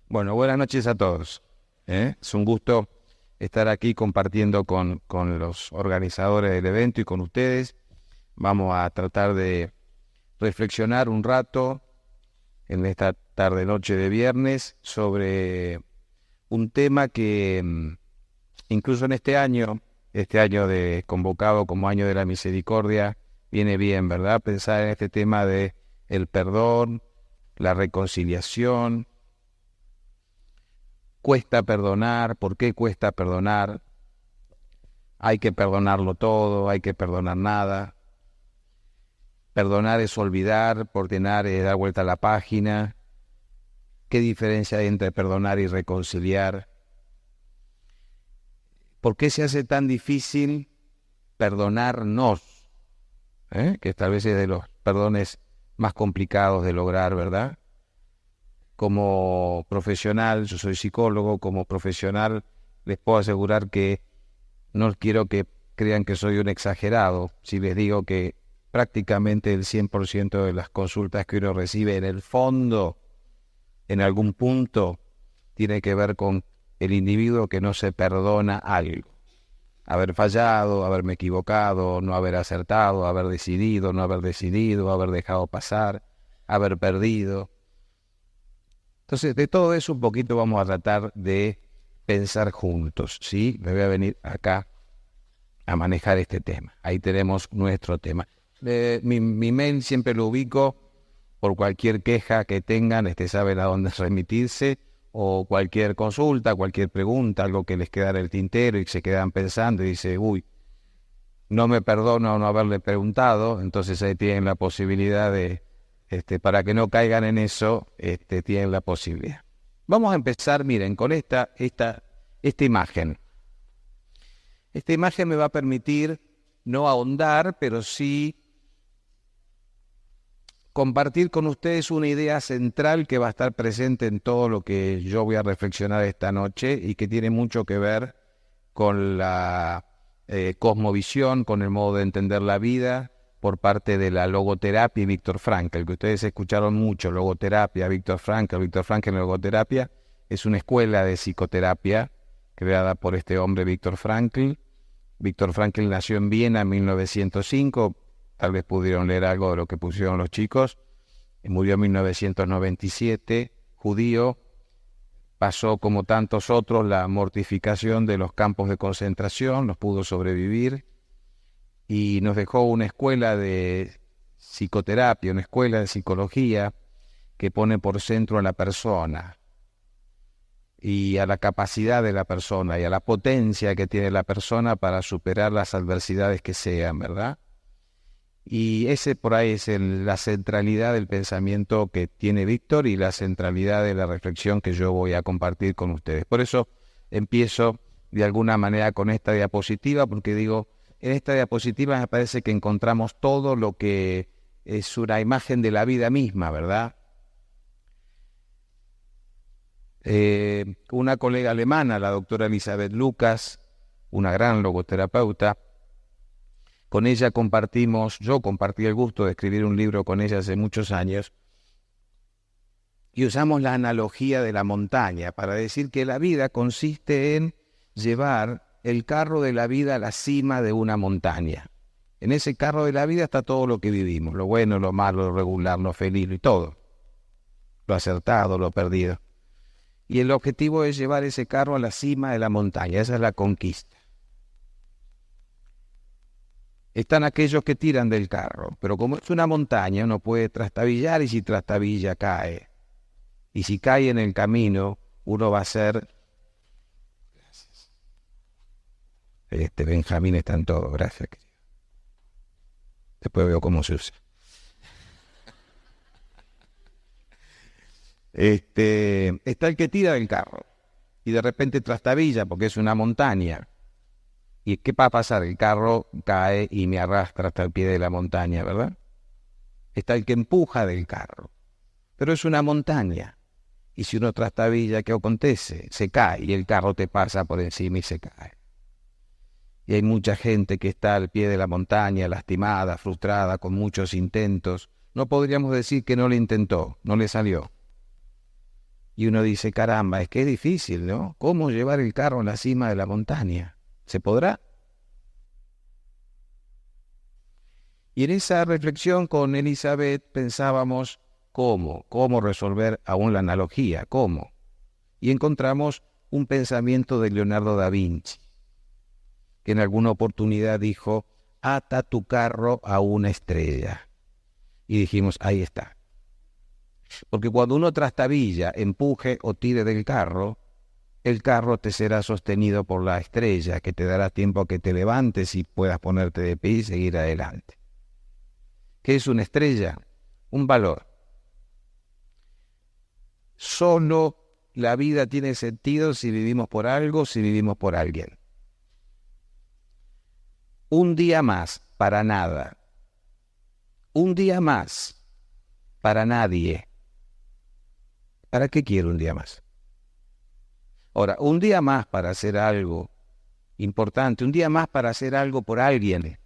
Bueno, buenas noches a todos. Es un gusto estar aquí compartiendo con los organizadores del evento y con ustedes. Vamos a tratar de reflexionar un rato en esta tarde-noche de viernes sobre un tema que incluso en este año de convocado como año de la misericordia, viene bien, ¿verdad? Pensar en este tema de el perdón, la reconciliación. Cuesta perdonar, ¿por qué cuesta perdonar? Hay que perdonarlo todo, hay que perdonar nada. Perdonar es olvidar, perdonar es dar vuelta a la página. ¿Qué diferencia hay entre perdonar y reconciliar? ¿Por qué se hace tan difícil perdonarnos? Que tal vez es de los perdones más complicados de lograr, ¿verdad? Como profesional, yo soy psicólogo, como profesional les puedo asegurar que no quiero que crean que soy un exagerado si les digo que prácticamente el 100% de las consultas que uno recibe en el fondo, en algún punto, tiene que ver con el individuo que no se perdona algo. Haber fallado, haberme equivocado, no haber acertado, haber decidido, no haber decidido, haber dejado pasar, haber perdido. Entonces, de todo eso un poquito vamos a tratar de pensar juntos, ¿sí? Me voy a venir acá a manejar este tema. Ahí tenemos nuestro tema. Mi mail siempre lo ubico por cualquier queja que tengan, saben a dónde remitirse, o cualquier consulta, cualquier pregunta, algo que les queda en el tintero y se quedan pensando y dice, uy, no me perdono no haberle preguntado, entonces ahí tienen la posibilidad de, para que no caigan en eso, tienen la posibilidad. Vamos a empezar, miren, con esta imagen. Esta imagen me va a permitir no ahondar, pero sí compartir con ustedes una idea central que va a estar presente en todo lo que yo voy a reflexionar esta noche y que tiene mucho que ver con la cosmovisión, con el modo de entender la vida por parte de la logoterapia y Viktor Frankl, que ustedes escucharon mucho, logoterapia, Viktor Frankl, logoterapia, es una escuela de psicoterapia creada por este hombre Viktor Frankl. Viktor Frankl nació en Viena en 1905, tal vez pudieron leer algo de lo que pusieron los chicos, murió en 1997, judío, pasó como tantos otros la mortificación de los campos de concentración, nos pudo sobrevivir y nos dejó una escuela de psicoterapia, una escuela de psicología que pone por centro a la persona y a la capacidad de la persona y a la potencia que tiene la persona para superar las adversidades que sean, ¿verdad? Y ese por ahí es la centralidad del pensamiento que tiene Víctor y la centralidad de la reflexión que yo voy a compartir con ustedes. Por eso empiezo de alguna manera con esta diapositiva, porque digo, en esta diapositiva me parece que encontramos todo lo que es una imagen de la vida misma, ¿verdad? Una colega alemana, la doctora Elisabeth Lucas, una gran logoterapeuta, con ella yo compartí el gusto de escribir un libro con ella hace muchos años, y usamos la analogía de la montaña para decir que la vida consiste en llevar el carro de la vida a la cima de una montaña. En ese carro de la vida está todo lo que vivimos, lo bueno, lo malo, lo regular, lo feliz y todo, lo acertado, lo perdido. Y el objetivo es llevar ese carro a la cima de la montaña, esa es la conquista. Están aquellos que tiran del carro, pero como es una montaña, uno puede trastabillar y si trastabilla cae. Y si cae en el camino, uno va a ser... Gracias. Benjamín está en todo, gracias, querido. Después veo cómo se usa. Está el que tira del carro y de repente trastabilla porque es una montaña. ¿Y qué va a pasar? El carro cae y me arrastra hasta el pie de la montaña, ¿verdad? Está el que empuja del carro, pero es una montaña. Y si uno trastabilla, ¿qué acontece? Se cae y el carro te pasa por encima y se cae. Y hay mucha gente que está al pie de la montaña, lastimada, frustrada, con muchos intentos. No podríamos decir que no le intentó, no le salió. Y uno dice, caramba, es que es difícil, ¿no? ¿Cómo llevar el carro a la cima de la montaña? ¿Se podrá? Y en esa reflexión con Elizabeth pensábamos cómo resolver aún la analogía, cómo. Y encontramos un pensamiento de Leonardo da Vinci, que en alguna oportunidad dijo, ata tu carro a una estrella. Y dijimos, ahí está. Porque cuando uno trastabilla, empuje o tire del carro, el carro te será sostenido por la estrella, que te dará tiempo a que te levantes y puedas ponerte de pie y seguir adelante. ¿Qué es una estrella? Un valor. Solo la vida tiene sentido si vivimos por algo, si vivimos por alguien. Un día más para nada. Un día más para nadie. ¿Para qué quiero un día más? Ahora, un día más para hacer algo importante, un día más para hacer algo por alguien.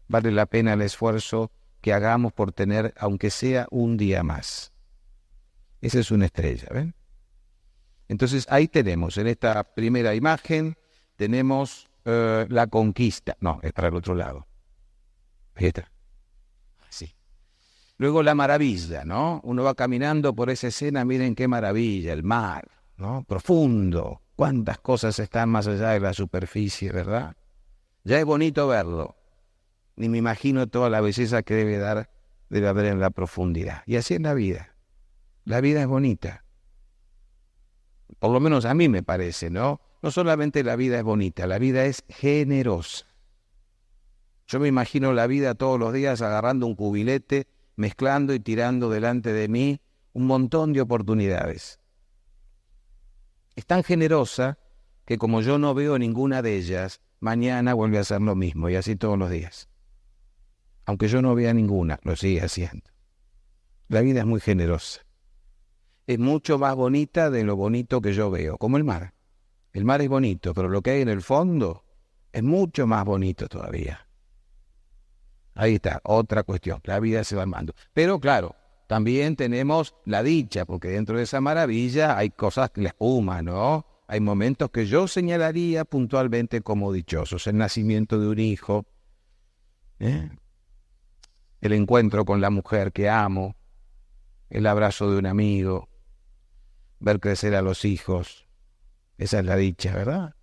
Vale la pena el esfuerzo que hagamos por tener, aunque sea un día más. Esa es una estrella, ¿ven? Entonces ahí tenemos, en esta primera imagen, tenemos la conquista. No, es para el otro lado. Ahí está. Sí. Luego la maravilla, ¿no? Uno va caminando por esa escena, miren qué maravilla, el mar, ¿no? Profundo. Cuántas cosas están más allá de la superficie, ¿verdad? Ya es bonito verlo. Ni me imagino toda la belleza que debe haber en la profundidad. Y así es la vida. La vida es bonita. Por lo menos a mí me parece, ¿no? No solamente la vida es bonita, la vida es generosa. Yo me imagino la vida todos los días agarrando un cubilete, mezclando y tirando delante de mí un montón de oportunidades. Es tan generosa que como yo no veo ninguna de ellas, mañana vuelve a hacer lo mismo y así todos los días. Aunque yo no vea ninguna, lo sigue haciendo. La vida es muy generosa. Es mucho más bonita de lo bonito que yo veo, como el mar. El mar es bonito, pero lo que hay en el fondo es mucho más bonito todavía. Ahí está, otra cuestión. La vida se va armando. Pero claro, también tenemos la dicha, porque dentro de esa maravilla hay cosas que la espuma, ¿no? Hay momentos que yo señalaría puntualmente como dichosos. El nacimiento de un hijo, el encuentro con la mujer que amo, el abrazo de un amigo, ver crecer a los hijos. Esa es la dicha, ¿verdad?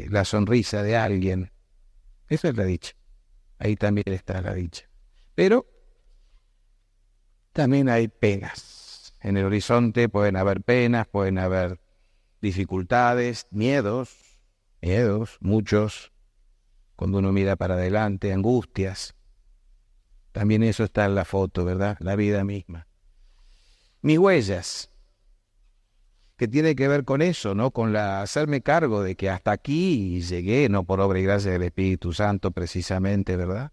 La sonrisa de alguien. Esa es la dicha. Ahí también está la dicha. Pero también hay penas. En el horizonte pueden haber penas, pueden haber dificultades, miedos, muchos, cuando uno mira para adelante, angustias. También eso está en la foto, ¿verdad? La vida misma. Mis huellas, que tiene que ver con eso, ¿no? Con hacerme cargo de que hasta aquí llegué, no por obra y gracia del Espíritu Santo precisamente, ¿verdad?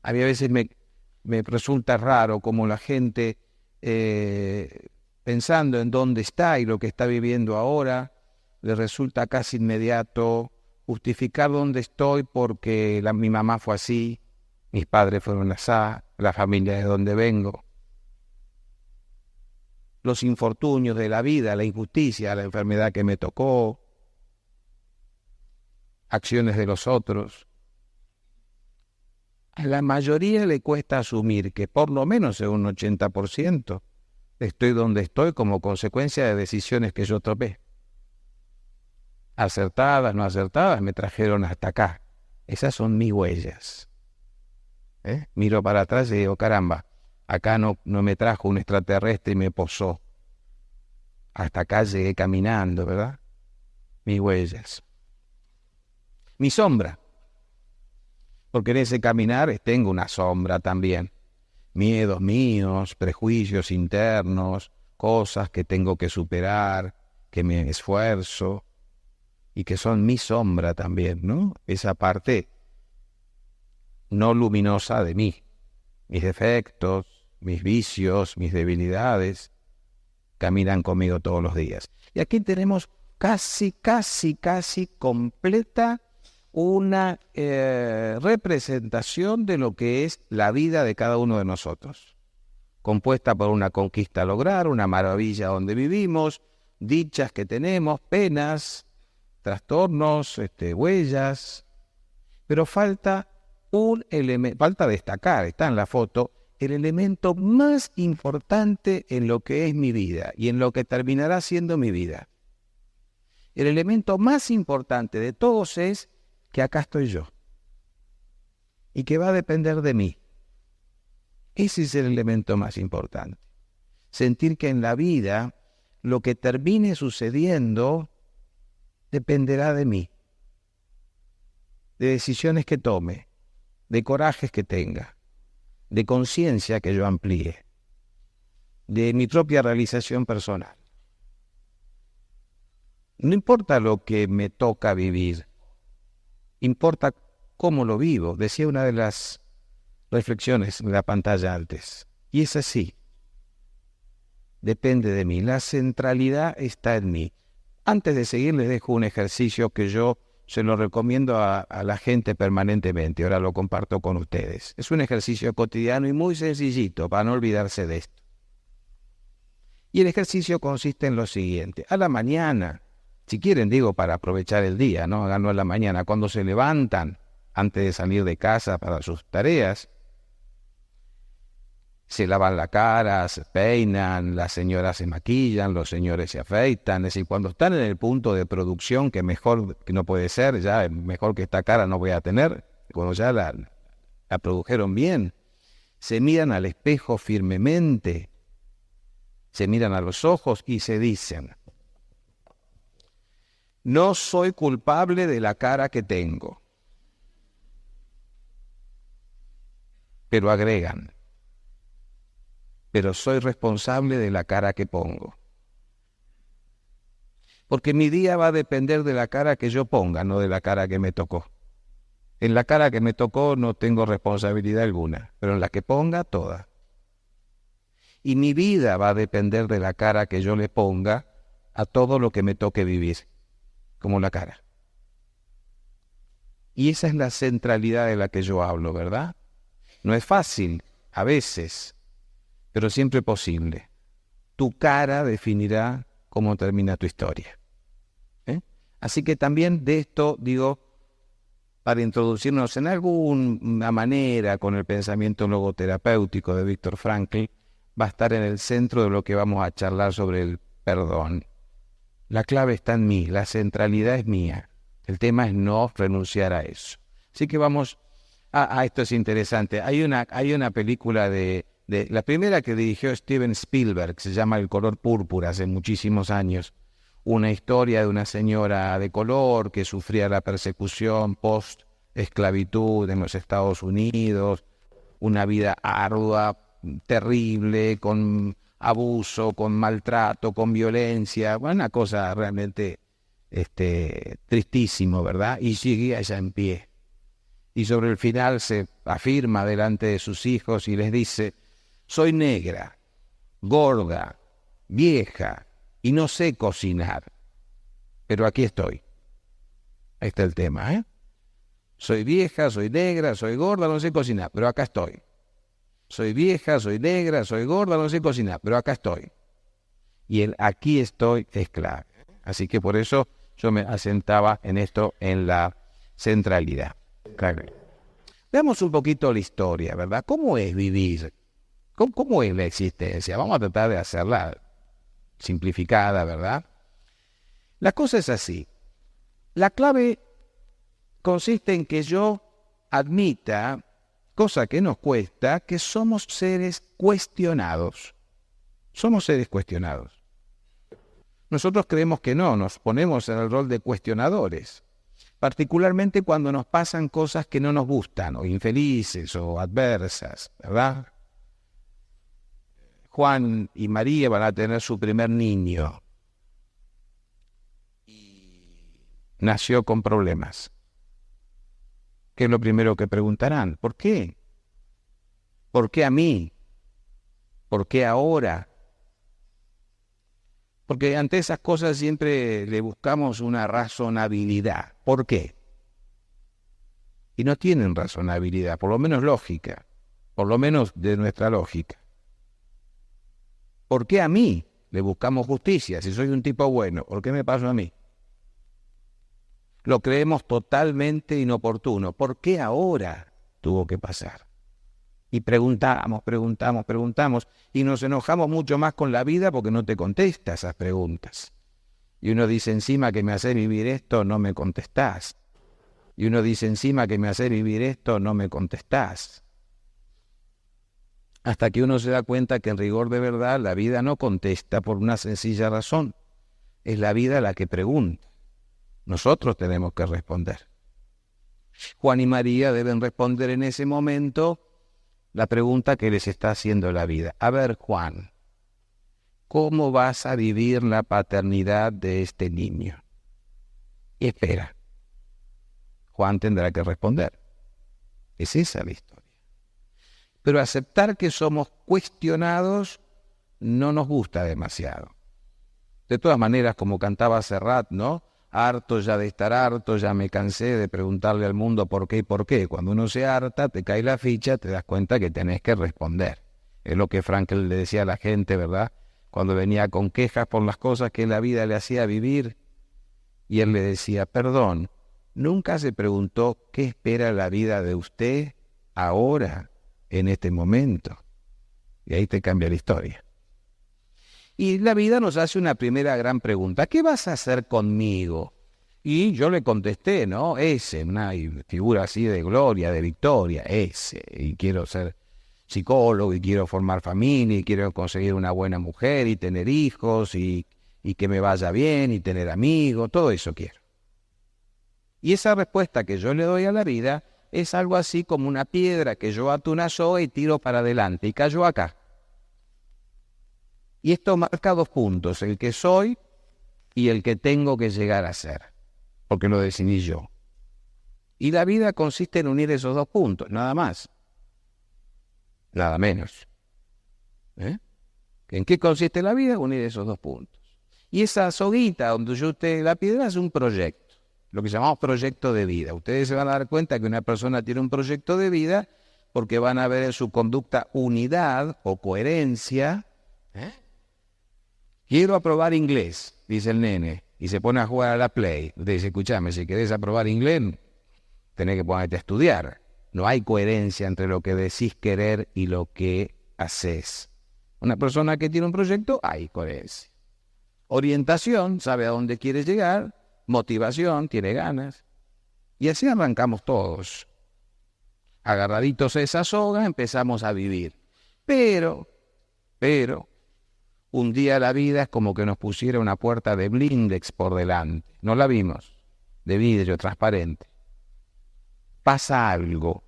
A mí a veces me resulta raro cómo la gente, pensando en dónde está y lo que está viviendo ahora, le resulta casi inmediato justificar dónde estoy porque mi mamá fue así, mis padres fueron así, la familia de donde vengo. Los infortunios de la vida, la injusticia, la enfermedad que me tocó, acciones de los otros. A la mayoría le cuesta asumir que por lo menos en un 80% estoy donde estoy como consecuencia de decisiones que yo tomé. Acertadas, no acertadas, me trajeron hasta acá. Esas son mis huellas. Miro para atrás y digo, caramba, acá no me trajo un extraterrestre y me posó. Hasta acá llegué caminando, ¿verdad? Mis huellas. Mi sombra. Porque en ese caminar tengo una sombra también. Miedos míos, prejuicios internos, cosas que tengo que superar, que me esfuerzo y que son mi sombra también, ¿no? Esa parte no luminosa de mí. Mis defectos, mis vicios, mis debilidades, caminan conmigo todos los días. Y aquí tenemos casi completa una representación de lo que es la vida de cada uno de nosotros. compuesta por una conquista a lograr, una maravilla donde vivimos, dichas que tenemos, penas, trastornos, huellas, pero falta un elemento, falta destacar, está en la foto, el elemento más importante en lo que es mi vida y en lo que terminará siendo mi vida. El elemento más importante de todos es que acá estoy yo y que va a depender de mí. Ese es el elemento más importante. Sentir que en la vida lo que termine sucediendo dependerá de mí, de decisiones que tome, de corajes que tenga, de conciencia que yo amplíe, de mi propia realización personal. No importa lo que me toca vivir, importa cómo lo vivo, decía una de las reflexiones en la pantalla antes. Y es así. Depende de mí. La centralidad está en mí. Antes de seguir les dejo un ejercicio que yo se lo recomiendo a la gente permanentemente. Ahora lo comparto con ustedes. Es un ejercicio cotidiano y muy sencillito para no olvidarse de esto. Y el ejercicio consiste en lo siguiente. A la mañana, si quieren digo para aprovechar el día, ¿no? Háganlo a la mañana. Cuando se levantan antes de salir de casa para sus tareas, se lavan la cara, se peinan, las señoras se maquillan, los señores se afeitan. Es decir, cuando están en el punto de producción, que mejor que no puede ser, ya mejor que esta cara no voy a tener, cuando ya la produjeron bien, se miran al espejo firmemente, se miran a los ojos y se dicen: no soy culpable de la cara que tengo. Pero agregan: pero soy responsable de la cara que pongo. Porque mi día va a depender de la cara que yo ponga, no de la cara que me tocó. En la cara que me tocó no tengo responsabilidad alguna, pero en la que ponga, toda. Y mi vida va a depender de la cara que yo le ponga a todo lo que me toque vivir, como la cara. Y esa es la centralidad de la que yo hablo, ¿verdad? No es fácil, a veces, pero siempre posible. Tu cara definirá cómo termina tu historia. Así que también de esto, digo, para introducirnos en alguna manera con el pensamiento logoterapéutico de Viktor Frankl, va a estar en el centro de lo que vamos a charlar sobre el perdón. La clave está en mí, la centralidad es mía. El tema es no renunciar a eso. Así que vamos esto es interesante. Hay una película de la primera que dirigió Steven Spielberg, se llama El color púrpura, hace muchísimos años. Una historia de una señora de color que sufría la persecución post-esclavitud en los Estados Unidos, una vida ardua, terrible, con abuso, con maltrato, con violencia, una cosa realmente tristísimo, ¿verdad? Y sigue ella en pie. Y sobre el final se afirma delante de sus hijos y les dice: soy negra, gorda, vieja y no sé cocinar, pero aquí estoy. Ahí está el tema, ¿eh? Soy vieja, soy negra, soy gorda, no sé cocinar, pero acá estoy. Soy vieja, soy negra, soy gorda, no sé cocinar, pero acá estoy. Y el aquí estoy es clave. Así que por eso yo me asentaba en esto, en la centralidad. Claro. Veamos un poquito la historia, ¿verdad? ¿Cómo es vivir? ¿Cómo es la existencia? Vamos a tratar de hacerla simplificada, ¿verdad? La cosa es así. La clave consiste en que yo admita, cosa que nos cuesta, que somos seres cuestionados. Somos seres cuestionados. Nosotros creemos que no, nos ponemos en el rol de cuestionadores, particularmente cuando nos pasan cosas que no nos gustan, o infelices, o adversas, ¿verdad? Juan y María van a tener su primer niño. Nació con problemas. ¿Qué es lo primero que preguntarán? ¿Por qué? ¿Por qué a mí? ¿Por qué ahora? Porque ante esas cosas siempre le buscamos una razonabilidad. ¿Por qué? Y no tienen razonabilidad, por lo menos lógica, por lo menos de nuestra lógica. ¿Por qué a mí le buscamos justicia? Si soy un tipo bueno, ¿por qué me pasó a mí? Lo creemos totalmente inoportuno. ¿Por qué ahora tuvo que pasar? Y preguntamos, y nos enojamos mucho más con la vida porque no te contesta esas preguntas. Y uno dice, encima que me hace vivir esto, no me contestás. Y uno dice, encima que me hace vivir esto, no me contestás. Hasta que uno se da cuenta que en rigor de verdad la vida no contesta por una sencilla razón. Es la vida la que pregunta. Nosotros tenemos que responder. Juan y María deben responder en ese momento la pregunta que les está haciendo la vida. A ver, Juan, ¿cómo vas a vivir la paternidad de este niño? Y espera. Juan tendrá que responder. Es esa la historia. Pero aceptar que somos cuestionados no nos gusta demasiado. De todas maneras, como cantaba Serrat, ¿no? Harto ya de estar harto, ya me cansé de preguntarle al mundo por qué y por qué. Cuando uno se harta, te cae la ficha, te das cuenta que tenés que responder. Es lo que Frankl le decía a la gente, ¿verdad? Cuando venía con quejas por las cosas que la vida le hacía vivir, y él le decía, perdón, ¿nunca se preguntó qué espera la vida de usted ahora, en este momento? Y ahí te cambia la historia. Y la vida nos hace una primera gran pregunta. ¿Qué vas a hacer conmigo? Y yo le contesté, ¿no? Una figura así de gloria, de victoria, y quiero ser psicólogo, y quiero formar familia, y quiero conseguir una buena mujer, y tener hijos, y que me vaya bien, y tener amigos, todo eso quiero. Y esa respuesta que yo le doy a la vida es algo así como una piedra que yo ato una soga y tiro para adelante, y cayó acá. Y esto marca 2 puntos, el que soy y el que tengo que llegar a ser, porque lo decidí yo. Y la vida consiste en unir esos 2 puntos, nada más, nada menos. ¿En qué consiste la vida? Unir esos 2 puntos. Y esa soguita donde yo usted la piedra es un proyecto, lo que llamamos proyecto de vida. Ustedes se van a dar cuenta que una persona tiene un proyecto de vida porque van a ver en su conducta unidad o coherencia. Quiero aprobar inglés, dice el nene, y se pone a jugar a la Play. Usted dice, escúchame, si querés aprobar inglés, tenés que ponerte a estudiar. No hay coherencia entre lo que decís querer y lo que haces. Una persona que tiene un proyecto, hay coherencia. Orientación, sabe a dónde quiere llegar. Motivación, tiene ganas. Y así arrancamos todos. Agarraditos a esa soga, empezamos a vivir. Pero, un día la vida es como que nos pusiera una puerta de blindex por delante. No la vimos, de vidrio transparente. Pasa algo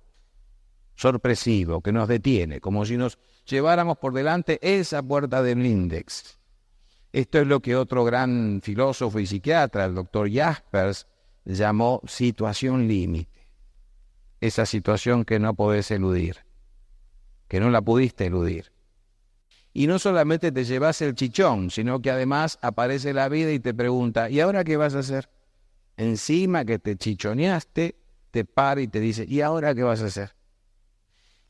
sorpresivo que nos detiene, como si nos lleváramos por delante esa puerta de blindex. Esto es lo que otro gran filósofo y psiquiatra, el doctor Jaspers, llamó situación límite. Esa situación que no podés eludir, que no la pudiste eludir. Y no solamente te llevas el chichón, sino que además aparece la vida y te pregunta, ¿y ahora qué vas a hacer? Encima que te chichoneaste, te para y te dice, ¿y ahora qué vas a hacer?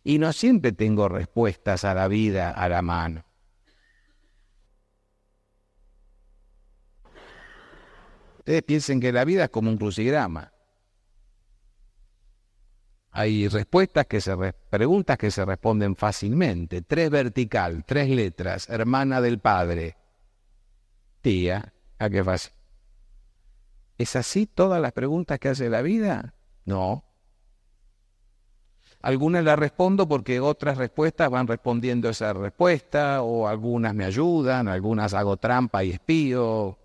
Y no siempre tengo respuestas a la vida a la mano. Ustedes piensen que la vida es como un crucigrama. Hay preguntas que se responden fácilmente. 3 vertical, 3 letras, hermana del padre. Tía, ¿a qué fácil? ¿Es así todas las preguntas que hace la vida? No. Algunas las respondo porque otras respuestas van respondiendo esa respuesta, o algunas me ayudan, algunas hago trampa y espío.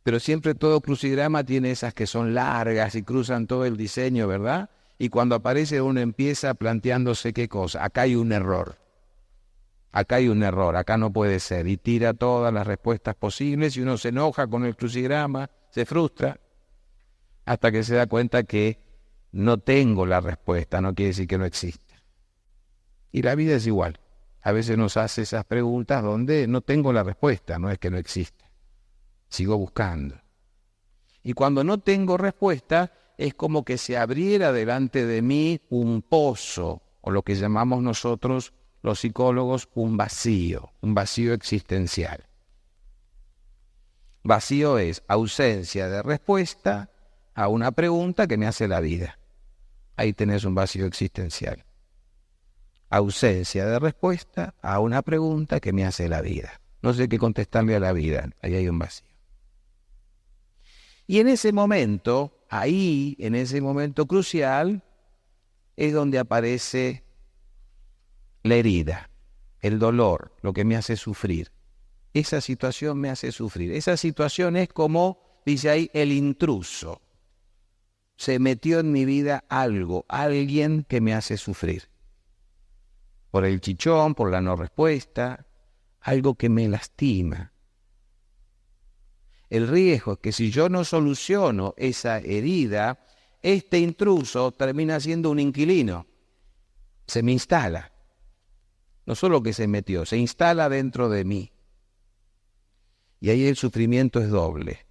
Pero siempre todo crucigrama tiene esas que son largas y cruzan todo el diseño, ¿verdad? Y cuando aparece uno empieza planteándose qué cosa. Acá hay un error. Acá hay un error, acá no puede ser. Y tira todas las respuestas posibles y uno se enoja con el crucigrama, se frustra, hasta que se da cuenta que no tengo la respuesta, no quiere decir que no exista. Y la vida es igual. A veces nos hace esas preguntas donde no tengo la respuesta, no es que no exista. Sigo buscando. Y cuando no tengo respuesta, es como que se abriera delante de mí un pozo, o lo que llamamos nosotros los psicólogos un vacío existencial. Vacío es ausencia de respuesta a una pregunta que me hace la vida. Ahí tenés un vacío existencial. Ausencia de respuesta a una pregunta que me hace la vida. No sé qué contestarle a la vida. Ahí hay un vacío. Y en ese momento, ahí, en ese momento crucial, es donde aparece la herida, el dolor, lo que me hace sufrir. Esa situación me hace sufrir. Esa situación es como, dice ahí, el intruso. Se metió en mi vida algo, alguien que me hace sufrir. Por el chichón, por la no respuesta, algo que me lastima. El riesgo es que si yo no soluciono esa herida, este intruso termina siendo un inquilino. Se me instala. No solo que se metió, se instala dentro de mí. Y ahí el sufrimiento es doble.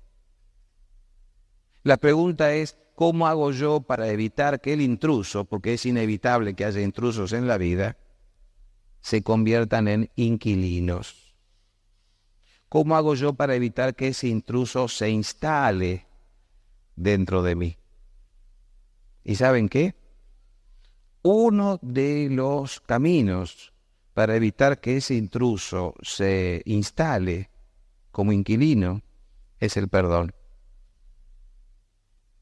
La pregunta es, ¿cómo hago yo para evitar que el intruso, porque es inevitable que haya intrusos en la vida, se conviertan en inquilinos? ¿Cómo hago yo para evitar que ese intruso se instale dentro de mí? ¿Y saben qué? Uno de los caminos para evitar que ese intruso se instale como inquilino es el perdón.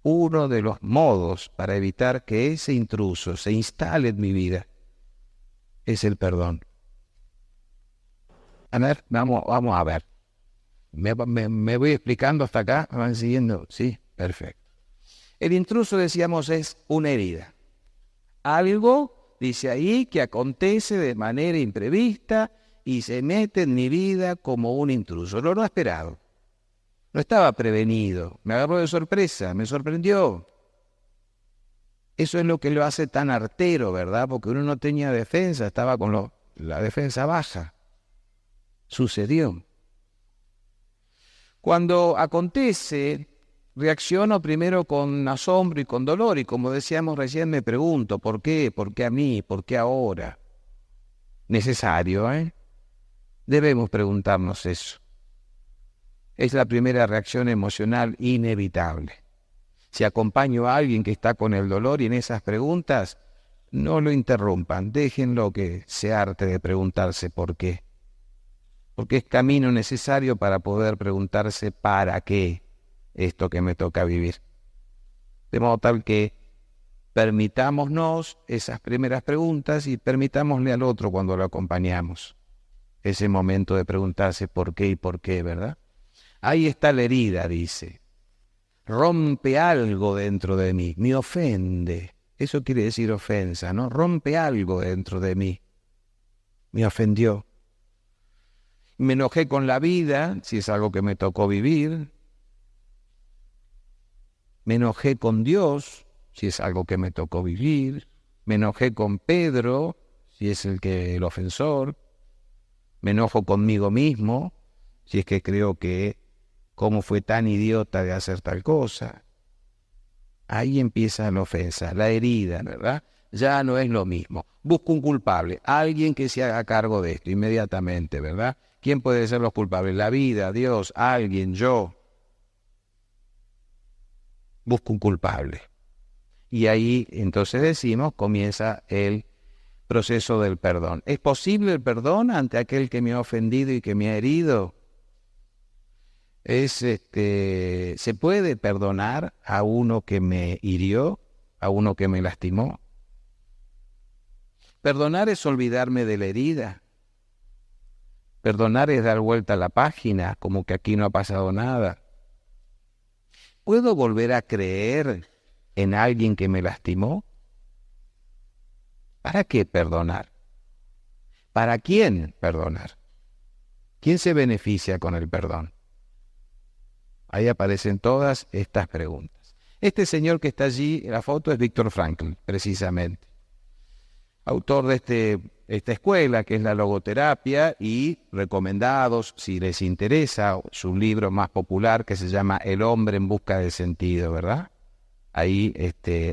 Uno de los modos para evitar que ese intruso se instale en mi vida es el perdón. A ver, vamos a ver. ¿Me voy explicando hasta acá? ¿Me van siguiendo? Sí, perfecto. El intruso, decíamos, es una herida. Algo, dice ahí, que acontece de manera imprevista y se mete en mi vida como un intruso. Lo no esperado. No estaba prevenido. Me agarró de sorpresa, me sorprendió. Eso es lo que lo hace tan artero, ¿verdad? Porque uno no tenía defensa, estaba con la defensa baja. Sucedió. Cuando acontece, reacciono primero con asombro y con dolor, y como decíamos recién, me pregunto, ¿por qué? ¿Por qué a mí? ¿Por qué ahora? Necesario, ¿eh? Debemos preguntarnos eso. Es la primera reacción emocional inevitable. Si acompaño a alguien que está con el dolor y en esas preguntas, no lo interrumpan, déjenlo que se harte de preguntarse por qué. Porque es camino necesario para poder preguntarse para qué esto que me toca vivir. De modo tal que permitámonos esas primeras preguntas y permitámosle al otro cuando lo acompañamos. Ese momento de preguntarse por qué, ¿verdad? Ahí está la herida, dice. Rompe algo dentro de mí, me ofende. Eso quiere decir ofensa, ¿no? Rompe algo dentro de mí. Me ofendió. Me enojé con la vida, si es algo que me tocó vivir. Me enojé con Dios, si es algo que me tocó vivir. Me enojé con Pedro, si es el ofensor. Me enojo conmigo mismo, si es que creo que cómo fue tan idiota de hacer tal cosa. Ahí empieza la ofensa, la herida, ¿verdad? Ya no es lo mismo. Busco un culpable, alguien que se haga cargo de esto inmediatamente, ¿verdad? ¿Quién puede ser los culpables? La vida, Dios, alguien, yo. Busco un culpable. Y ahí, entonces decimos, comienza el proceso del perdón. ¿Es posible el perdón ante aquel que me ha ofendido y que me ha herido? ¿Se puede perdonar a uno que me hirió, a uno que me lastimó? Perdonar es olvidarme de la herida. Perdonar es dar vuelta a la página, como que aquí no ha pasado nada. ¿Puedo volver a creer en alguien que me lastimó? ¿Para qué perdonar? ¿Para quién perdonar? ¿Quién se beneficia con el perdón? Ahí aparecen todas estas preguntas. Este señor que está allí en la foto es Viktor Frankl, precisamente. Autor de esta escuela, que es la logoterapia, y recomendados, si les interesa, su libro más popular que se llama El hombre en busca de sentido, ¿verdad? Ahí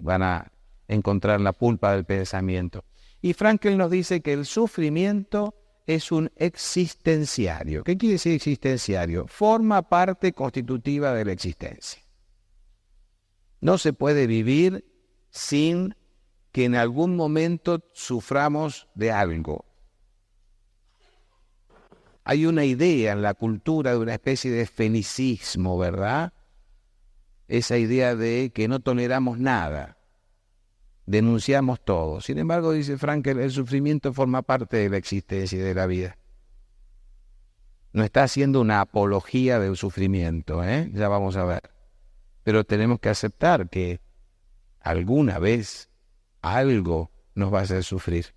van a encontrar la pulpa del pensamiento. Y Frankl nos dice que el sufrimiento es un existenciario. ¿Qué quiere decir existenciario? Forma parte constitutiva de la existencia. No se puede vivir sin que en algún momento suframos de algo. Hay una idea en la cultura de una especie de fenicismo, ¿verdad? Esa idea de que no toleramos nada, denunciamos todo. Sin embargo, dice Frankl, el sufrimiento forma parte de la existencia y de la vida. No está haciendo una apología del sufrimiento, ya vamos a ver. Pero tenemos que aceptar que alguna vez algo nos va a hacer sufrir.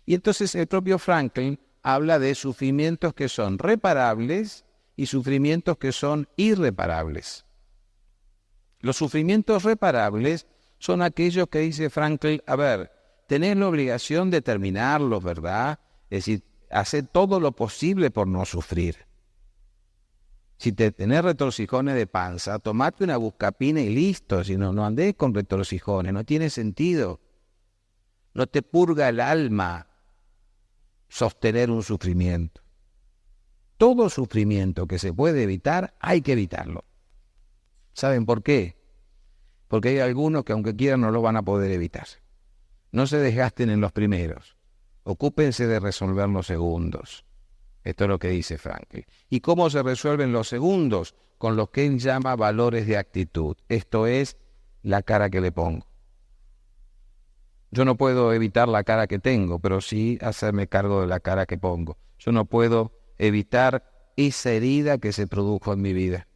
Y entonces el propio Frankl habla de sufrimientos que son reparables y sufrimientos que son irreparables. Los sufrimientos reparables son aquellos que dice Frankl, a ver, tenés la obligación de terminarlos, ¿verdad? Es decir, hacer todo lo posible por no sufrir. Si te tenés retorcijones de panza, tomate una buscapina y listo. Si no, no andés con retorcijones, no tiene sentido. No te purga el alma sostener un sufrimiento. Todo sufrimiento que se puede evitar, hay que evitarlo. ¿Saben por qué? Porque hay algunos que aunque quieran no lo van a poder evitar. No se desgasten en los primeros. Ocúpense de resolver los segundos. Esto es lo que dice Frankl. ¿Y cómo se resuelven los segundos? Con lo que él llama valores de actitud. Esto es la cara que le pongo. Yo no puedo evitar la cara que tengo, pero sí hacerme cargo de la cara que pongo. Yo no puedo evitar esa herida que se produjo en mi vida,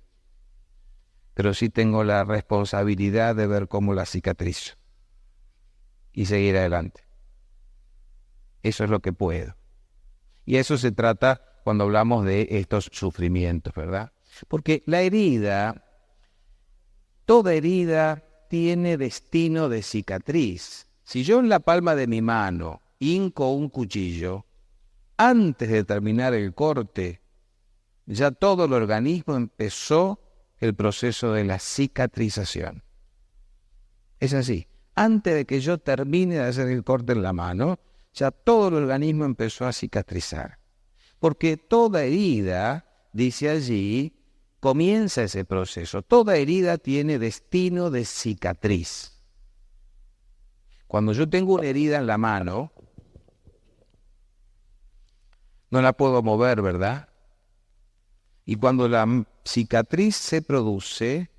pero sí tengo la responsabilidad de ver cómo la cicatrizo y seguir adelante. Eso es lo que puedo. Y eso se trata cuando hablamos de estos sufrimientos, ¿verdad? Porque la herida, toda herida tiene destino de cicatriz. Si yo en la palma de mi mano hinco un cuchillo, antes de terminar el corte, ya todo el organismo empezó el proceso de la cicatrización. Es así. Antes de que yo termine de hacer el corte en la mano, ya todo el organismo empezó a cicatrizar. Porque toda herida, dice allí, comienza ese proceso. Toda herida tiene destino de cicatriz. Cuando yo tengo una herida en la mano, no la puedo mover, ¿verdad? Y cuando la cicatriz se produce,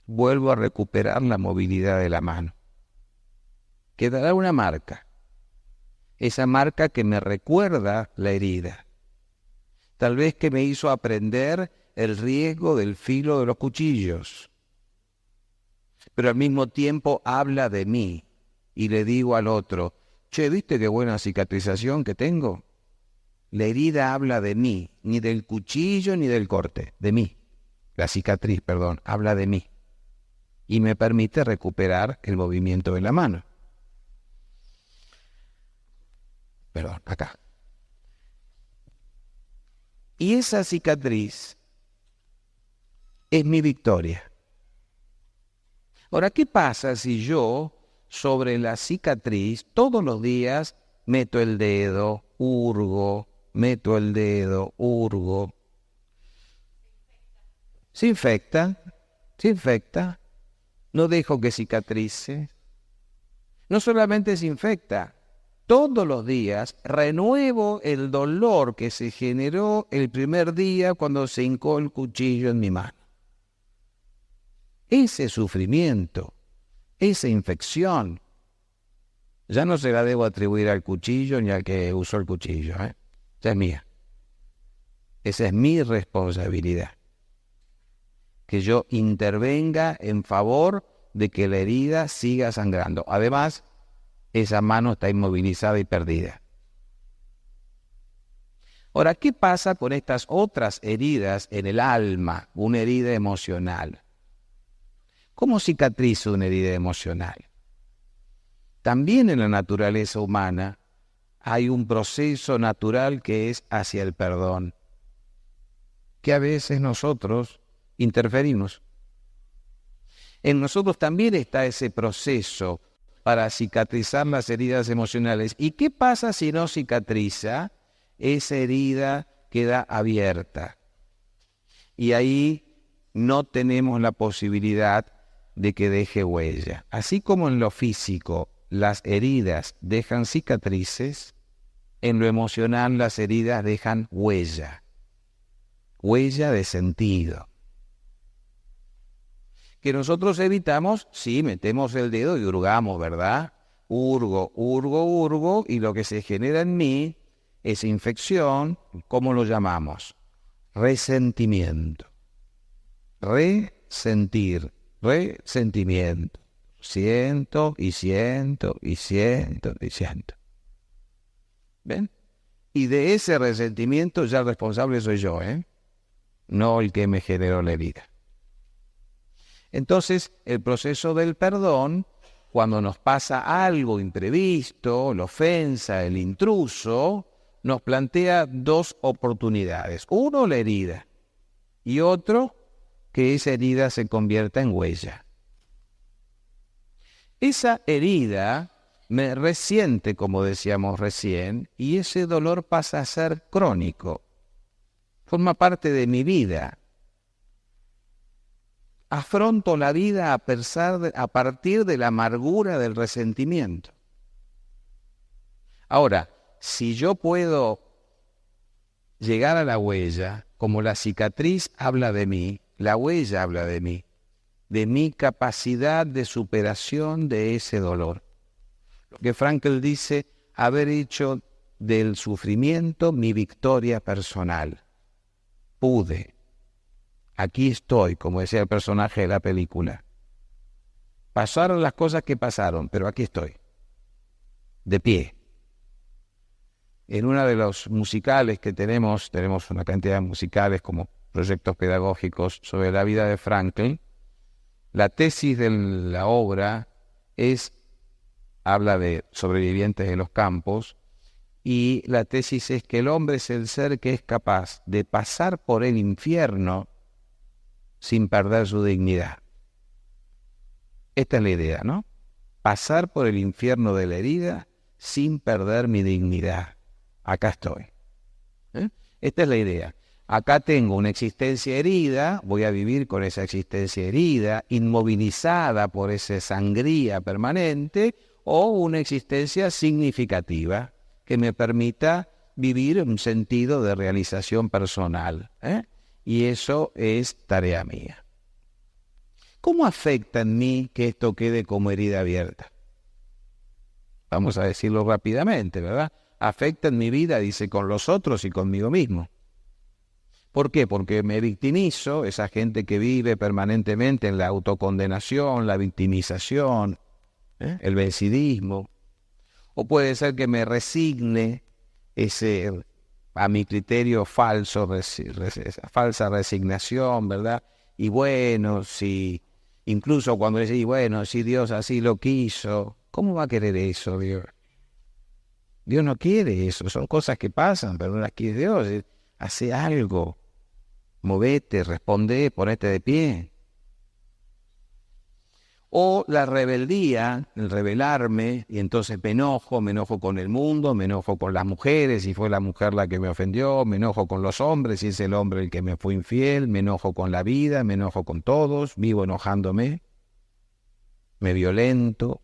vuelvo a recuperar la movilidad de la mano. Quedará una marca. Esa marca que me recuerda la herida. Tal vez que me hizo aprender el riesgo del filo de los cuchillos. Pero al mismo tiempo habla de mí. Y le digo al otro, che, ¿viste qué buena cicatrización que tengo? La herida habla de mí, ni del cuchillo ni del corte, de mí. La cicatriz, perdón, habla de mí. Y me permite recuperar el movimiento de la mano. Perdón, acá. Y esa cicatriz es mi victoria. Ahora, ¿qué pasa si yo sobre la cicatriz todos los días meto el dedo, hurgo, meto el dedo, hurgo? Se infecta, no dejo que cicatrice. No solamente se infecta, todos los días renuevo el dolor que se generó el primer día cuando se hincó el cuchillo en mi mano. Ese sufrimiento, esa infección, ya no se la debo atribuir al cuchillo ni al que usó el cuchillo, ya es mía. Esa es mi responsabilidad. Que yo intervenga en favor de que la herida siga sangrando. Además, esa mano está inmovilizada y perdida. Ahora, ¿qué pasa con estas otras heridas en el alma? Una herida emocional. ¿Cómo cicatriza una herida emocional? También en la naturaleza humana hay un proceso natural que es hacia el perdón, que a veces nosotros interferimos. En nosotros también está ese proceso para cicatrizar las heridas emocionales. ¿Y qué pasa si no cicatriza? Esa herida queda abierta. Y ahí no tenemos la posibilidad de que deje huella. Así como en lo físico las heridas dejan cicatrices, en lo emocional las heridas dejan huella. Huella de sentido. Que nosotros evitamos, sí, metemos el dedo y hurgamos, ¿verdad? Hurgo, y lo que se genera en mí es infección, ¿cómo lo llamamos? Resentimiento. Resentimiento. Siento. ¿Ven? Y de ese resentimiento ya el responsable soy yo, no el que me generó la herida. Entonces, el proceso del perdón, cuando nos pasa algo imprevisto, la ofensa, el intruso, nos plantea dos oportunidades. Uno, la herida, y otro, que esa herida se convierta en huella. Esa herida me resiente, como decíamos recién, y ese dolor pasa a ser crónico. Forma parte de mi vida. Afronto la vida a partir de la amargura del resentimiento. Ahora, si yo puedo llegar a la huella, como la cicatriz habla de mí, la huella habla de mi capacidad de superación de ese dolor. Lo que Frankl dice, haber hecho del sufrimiento mi victoria personal. Pude. Aquí estoy, como decía el personaje de la película. Pasaron las cosas que pasaron, pero aquí estoy, de pie. En uno de los musicales que tenemos una cantidad de musicales como proyectos pedagógicos sobre la vida de Frankl. La tesis de la obra habla de sobrevivientes de los campos, y la tesis es que el hombre es el ser que es capaz de pasar por el infierno sin perder su dignidad. Esta es la idea, ¿no? Pasar por el infierno de la herida sin perder mi dignidad. Acá estoy. Esta es la idea. Acá tengo una existencia herida, voy a vivir con esa existencia herida, inmovilizada por esa sangría permanente, o una existencia significativa que me permita vivir un sentido de realización personal. Y eso es tarea mía. ¿Cómo afecta en mí que esto quede como herida abierta? Vamos a decirlo rápidamente, ¿verdad? Afecta en mi vida, dice, con los otros y conmigo mismo. ¿Por qué? Porque me victimizo, esa gente que vive permanentemente en la autocondenación, la victimización, el vencidismo. O puede ser que me resigne ese, a mi criterio, falsa resignación, ¿verdad? Y bueno, incluso cuando le dice, bueno, si Dios así lo quiso, ¿cómo va a querer eso Dios? Dios no quiere eso, son cosas que pasan, pero no las quiere Dios. Hace algo, movete, responde, ponete de pie. O la rebeldía, el rebelarme, y entonces me enojo con el mundo, me enojo con las mujeres, si fue la mujer la que me ofendió, me enojo con los hombres, si es el hombre el que me fue infiel, me enojo con la vida, me enojo con todos, vivo enojándome, me violento.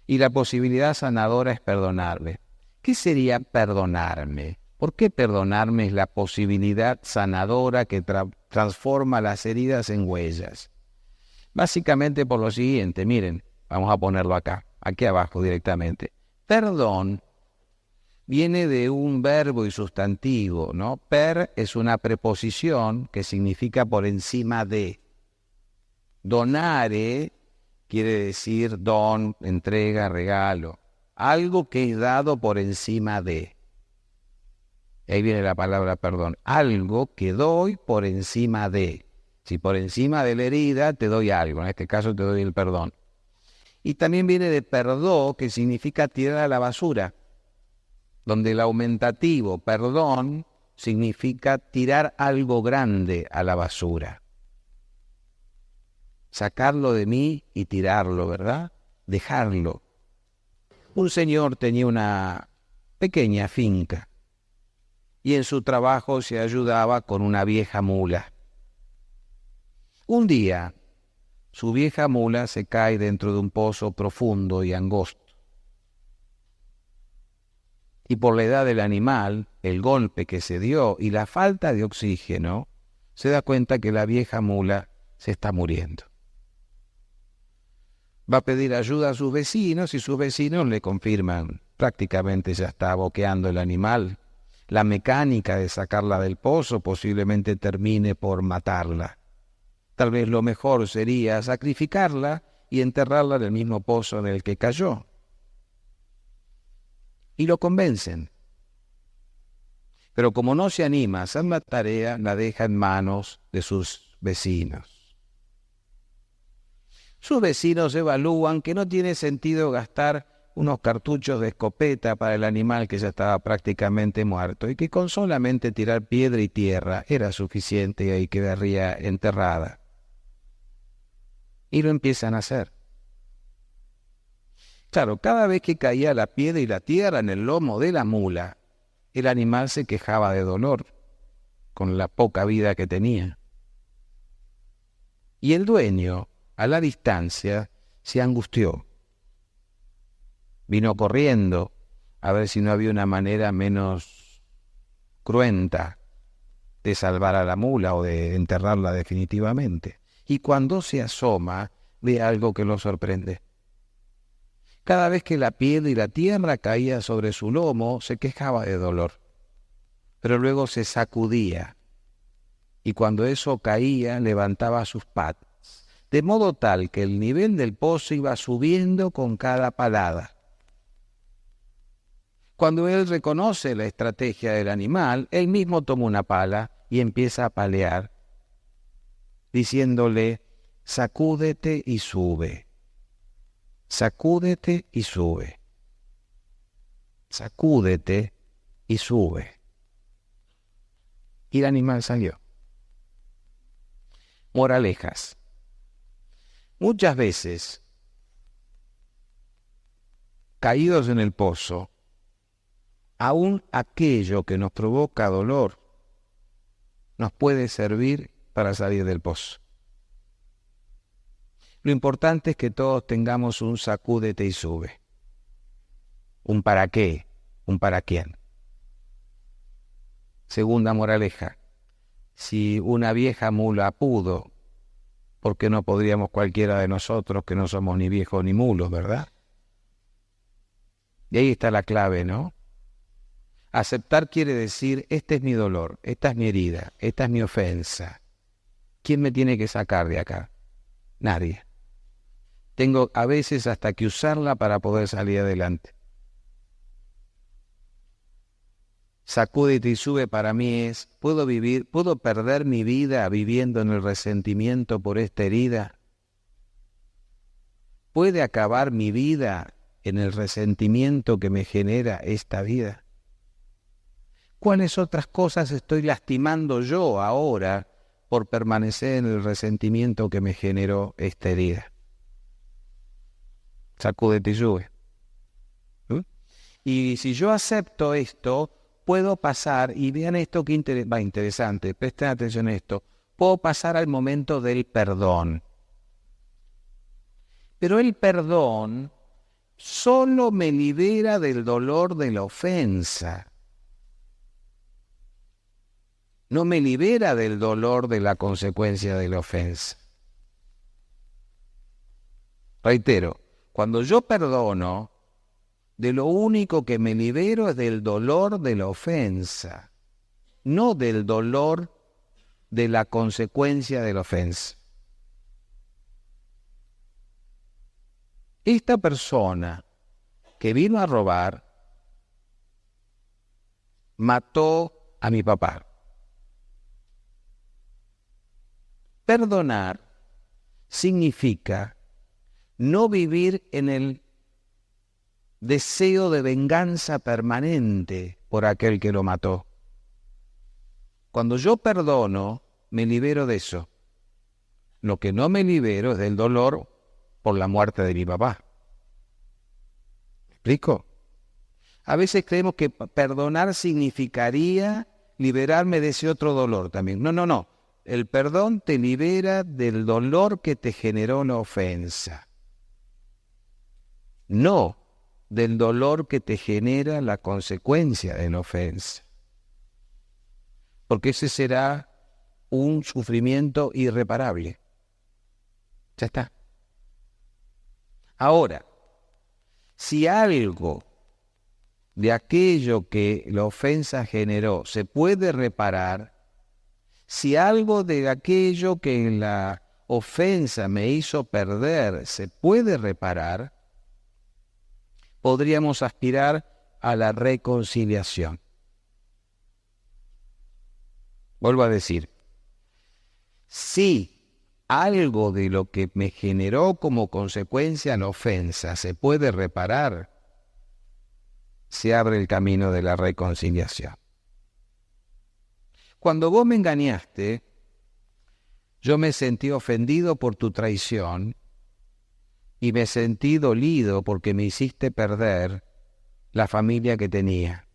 Y la posibilidad sanadora es perdonarme. ¿Qué sería perdonarme? ¿Por qué perdonarme es la posibilidad sanadora que transforma las heridas en huellas? Básicamente por lo siguiente, miren, vamos a ponerlo acá, aquí abajo directamente. Perdón viene de un verbo y sustantivo, ¿no? Per es una preposición que significa por encima de. Donare quiere decir don, entrega, regalo. Algo que es dado por encima de. Ahí viene la palabra perdón. Algo que doy por encima de. Si por encima de la herida te doy algo, en este caso te doy el perdón. Y también viene de perdó, que significa tirar a la basura, donde el aumentativo perdón significa tirar algo grande a la basura. Sacarlo de mí y tirarlo, ¿verdad? dejarlo. Un señor tenía una pequeña finca y en su trabajo se ayudaba con una vieja mula. Un día, su vieja mula se cae dentro de un pozo profundo y angosto. Y por la edad del animal, el golpe que se dio y la falta de oxígeno, se da cuenta que la vieja mula se está muriendo. Va a pedir ayuda a sus vecinos y sus vecinos le confirman, prácticamente ya está boqueando el animal. La mecánica de sacarla del pozo posiblemente termine por matarla. Tal vez lo mejor sería sacrificarla y enterrarla en el mismo pozo en el que cayó. Y lo convencen. Pero como no se anima a hacer la tarea, la deja en manos de sus vecinos. Sus vecinos evalúan que no tiene sentido gastar unos cartuchos de escopeta para el animal que ya estaba prácticamente muerto y que con solamente tirar piedra y tierra era suficiente y ahí quedaría enterrada. Y lo empiezan a hacer. Claro, cada vez que caía la piedra y la tierra en el lomo de la mula, el animal se quejaba de dolor con la poca vida que tenía. Y el dueño, a la distancia, se angustió. Vino corriendo a ver si no había una manera menos cruenta de salvar a la mula o de enterrarla definitivamente. Y cuando se asoma, ve algo que lo sorprende. Cada vez que la piedra y la tierra caía sobre su lomo, se quejaba de dolor. Pero luego se sacudía, y cuando eso caía, levantaba sus patas, de modo tal que el nivel del pozo iba subiendo con cada palada. Cuando él reconoce la estrategia del animal, él mismo toma una pala y empieza a palear, diciéndole, sacúdete y sube. Sacúdete y sube. Sacúdete y sube. Y el animal salió. Moralejas. Muchas veces, caídos en el pozo, aún aquello que nos provoca dolor nos puede servir para salir del pozo. Lo importante es que todos tengamos un sacúdete y sube. ¿Un para qué? ¿Un para quién? Segunda moraleja. Si una vieja mula pudo, ¿por qué no podríamos cualquiera de nosotros que no somos ni viejos ni mulos, verdad? Y ahí está la clave, ¿no? Aceptar quiere decir, este es mi dolor, esta es mi herida, esta es mi ofensa. ¿Quién me tiene que sacar de acá? Nadie. Tengo a veces hasta que usarla para poder salir adelante. Sacúdete y sube para mí es, ¿puedo perder mi vida viviendo en el resentimiento por esta herida? ¿Puede acabar mi vida en el resentimiento que me genera esta vida? ¿Cuáles otras cosas estoy lastimando yo ahora por permanecer en el resentimiento que me generó esta herida? Sacúdete y sube. Y si yo acepto esto, puedo pasar, y vean esto que interesante, presten atención a esto, puedo pasar al momento del perdón. Pero el perdón solo me libera del dolor de la ofensa. No me libera del dolor de la consecuencia de la ofensa. Reitero, cuando yo perdono, de lo único que me libero es del dolor de la ofensa, no del dolor de la consecuencia de la ofensa. Esta persona que vino a robar mató a mi papá. Perdonar significa no vivir en el deseo de venganza permanente por aquel que lo mató. Cuando yo perdono, me libero de eso. Lo que no me libero es del dolor por la muerte de mi papá. explico? A veces creemos que perdonar significaría liberarme de ese otro dolor también. No, no, no. El perdón te libera del dolor que te generó la ofensa. No del dolor que te genera la consecuencia de la ofensa. Porque ese será un sufrimiento irreparable. Ya está. Ahora, si algo de aquello que la ofensa generó se puede reparar, si algo de aquello que la ofensa me hizo perder se puede reparar, podríamos aspirar a la reconciliación. Vuelvo a decir, si algo de lo que me generó como consecuencia la ofensa se puede reparar, se abre el camino de la reconciliación. Cuando vos me engañaste, yo me sentí ofendido por tu traición y me sentí dolido porque me hiciste perder la familia que tenía.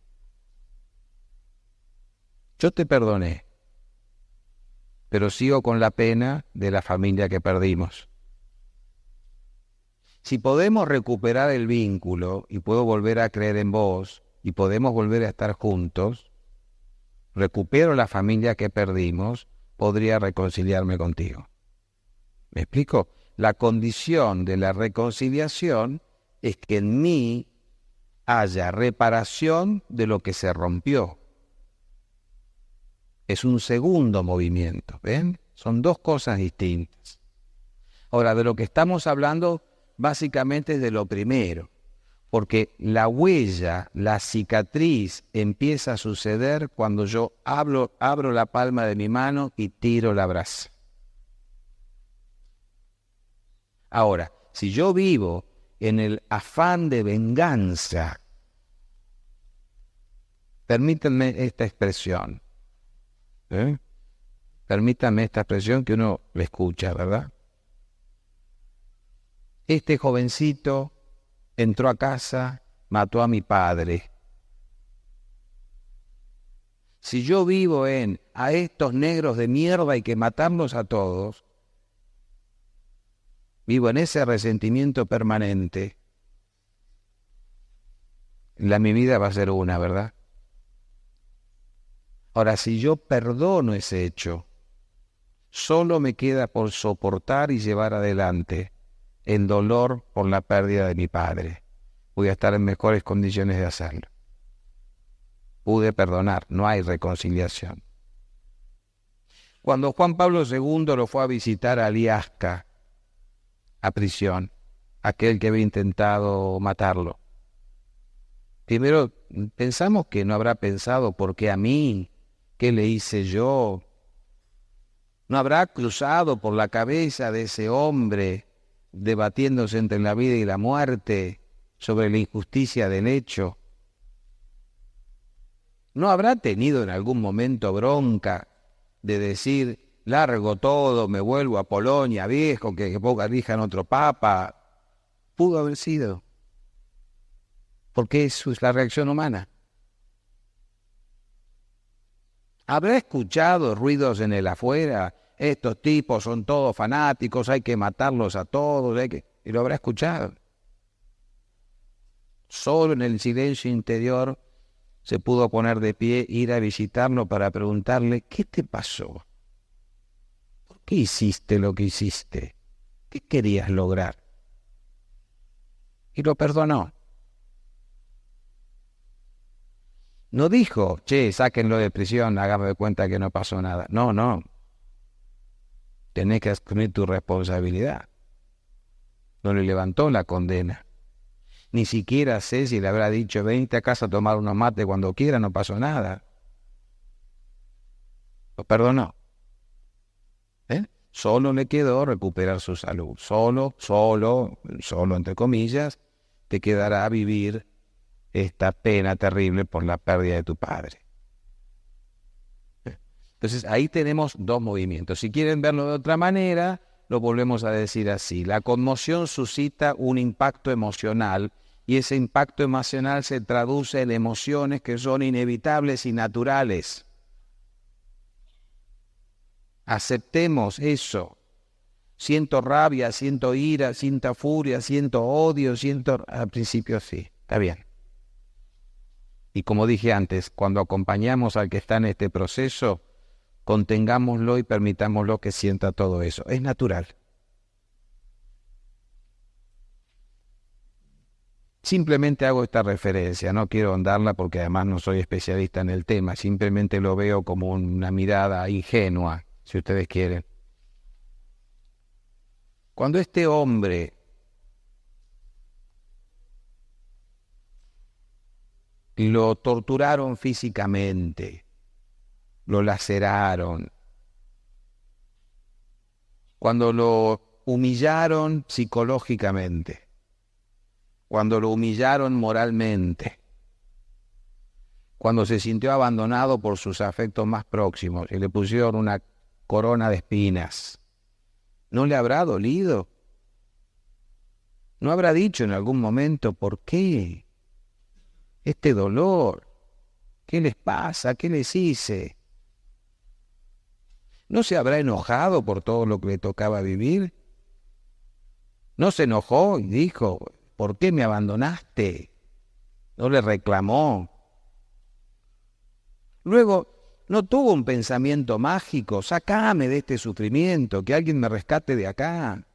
Yo te perdoné, pero sigo con la pena de la familia que perdimos. Si podemos recuperar el vínculo y puedo volver a creer en vos y podemos volver a estar juntos, recupero la familia que perdimos, podría reconciliarme contigo. ¿Me explico? La condición de la reconciliación es que en mí haya reparación de lo que se rompió. Es un segundo movimiento, ¿ven? Son dos cosas distintas. Ahora, de lo que estamos hablando básicamente es de lo primero, porque la huella, la cicatriz empieza a suceder cuando yo abro la palma de mi mano y tiro la brasa. Ahora, si yo vivo en el afán de venganza, permítanme esta expresión, permítanme esta expresión que uno le escucha, ¿verdad? Este jovencito entró a casa, mató a mi padre. Si yo vivo a estos negros de mierda hay que matarlos a todos, vivo en ese resentimiento permanente, mi vida va a ser una, ¿verdad? Ahora, si yo perdono ese hecho, solo me queda por soportar y llevar adelante el dolor por la pérdida de mi padre. Voy a estar en mejores condiciones de hacerlo. Pude perdonar, no hay reconciliación. Cuando Juan Pablo II lo fue a visitar a Aliasca, a prisión, aquel que había intentado matarlo, primero pensamos que no habrá pensado ¿por qué a mí? ¿Qué le hice yo? ¿No habrá cruzado por la cabeza de ese hombre debatiéndose entre la vida y la muerte sobre la injusticia del hecho? ¿No habrá tenido en algún momento bronca de decir, largo todo, me vuelvo a Polonia, viejo, que elijan otro papa? Pudo haber sido, porque eso es la reacción humana. ¿Habrá escuchado ruidos en el afuera? Estos tipos son todos fanáticos, hay que matarlos a todos, y lo habrá escuchado. Solo en el silencio interior se pudo poner de pie, ir a visitarlo para preguntarle, ¿qué te pasó? ¿Por qué hiciste lo que hiciste? ¿Qué querías lograr? Y lo perdonó. No dijo, che, sáquenlo de prisión, hágame de cuenta que no pasó nada. No, no. Tenés que asumir tu responsabilidad. No le levantó la condena. Ni siquiera sé si le habrá dicho, venite a casa a tomar unos mates cuando quiera, no pasó nada. Lo perdonó. Solo le quedó recuperar su salud. Solo, entre comillas, te quedará vivir esta pena terrible por la pérdida de tu padre. Entonces ahí tenemos dos movimientos. Si quieren verlo de otra manera, lo volvemos a decir así. La conmoción suscita un impacto emocional Y ese impacto emocional se traduce en emociones que son inevitables y naturales. Aceptemos eso. Siento rabia, siento ira, siento furia, siento odio, Al principio sí, está bien. Y como dije antes, cuando acompañamos al que está en este proceso, contengámoslo y permitámoslo que sienta todo eso. Es natural. Simplemente hago esta referencia, no quiero ahondarla porque además no soy especialista en el tema, simplemente lo veo como una mirada ingenua, si ustedes quieren. Cuando este hombre lo torturaron físicamente, lo laceraron, cuando lo humillaron psicológicamente, cuando lo humillaron moralmente, cuando se sintió abandonado por sus afectos más próximos y le pusieron una corona de espinas, ¿no le habrá dolido? ¿No habrá dicho en algún momento por qué? Este dolor, ¿qué les pasa? ¿Qué les hice? ¿No se habrá enojado por todo lo que le tocaba vivir? ¿No se enojó y dijo, ¿por qué me abandonaste? ¿No le reclamó? Luego, ¿no tuvo un pensamiento mágico? Sácame de este sufrimiento, que alguien me rescate de acá.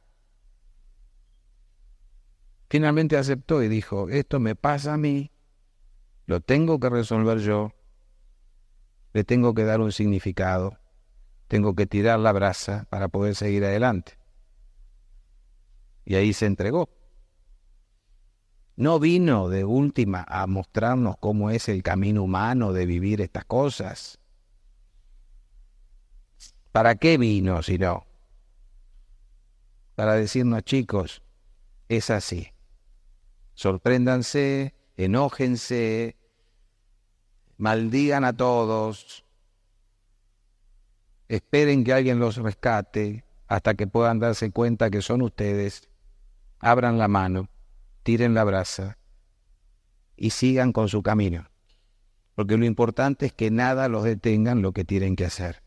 Finalmente aceptó y dijo, esto me pasa a mí, lo tengo que resolver yo, le tengo que dar un significado, tengo que tirar la brasa para poder seguir adelante. Y ahí se entregó. No vino de última a mostrarnos cómo es el camino humano de vivir estas cosas. ¿Para qué vino si no? Para decirnos, chicos, es así. Sorpréndanse, enójense, maldigan a todos, esperen que alguien los rescate hasta que puedan darse cuenta que son ustedes, abran la mano, tiren la brasa y sigan con su camino. Porque lo importante es que nada los detenga en lo que tienen que hacer.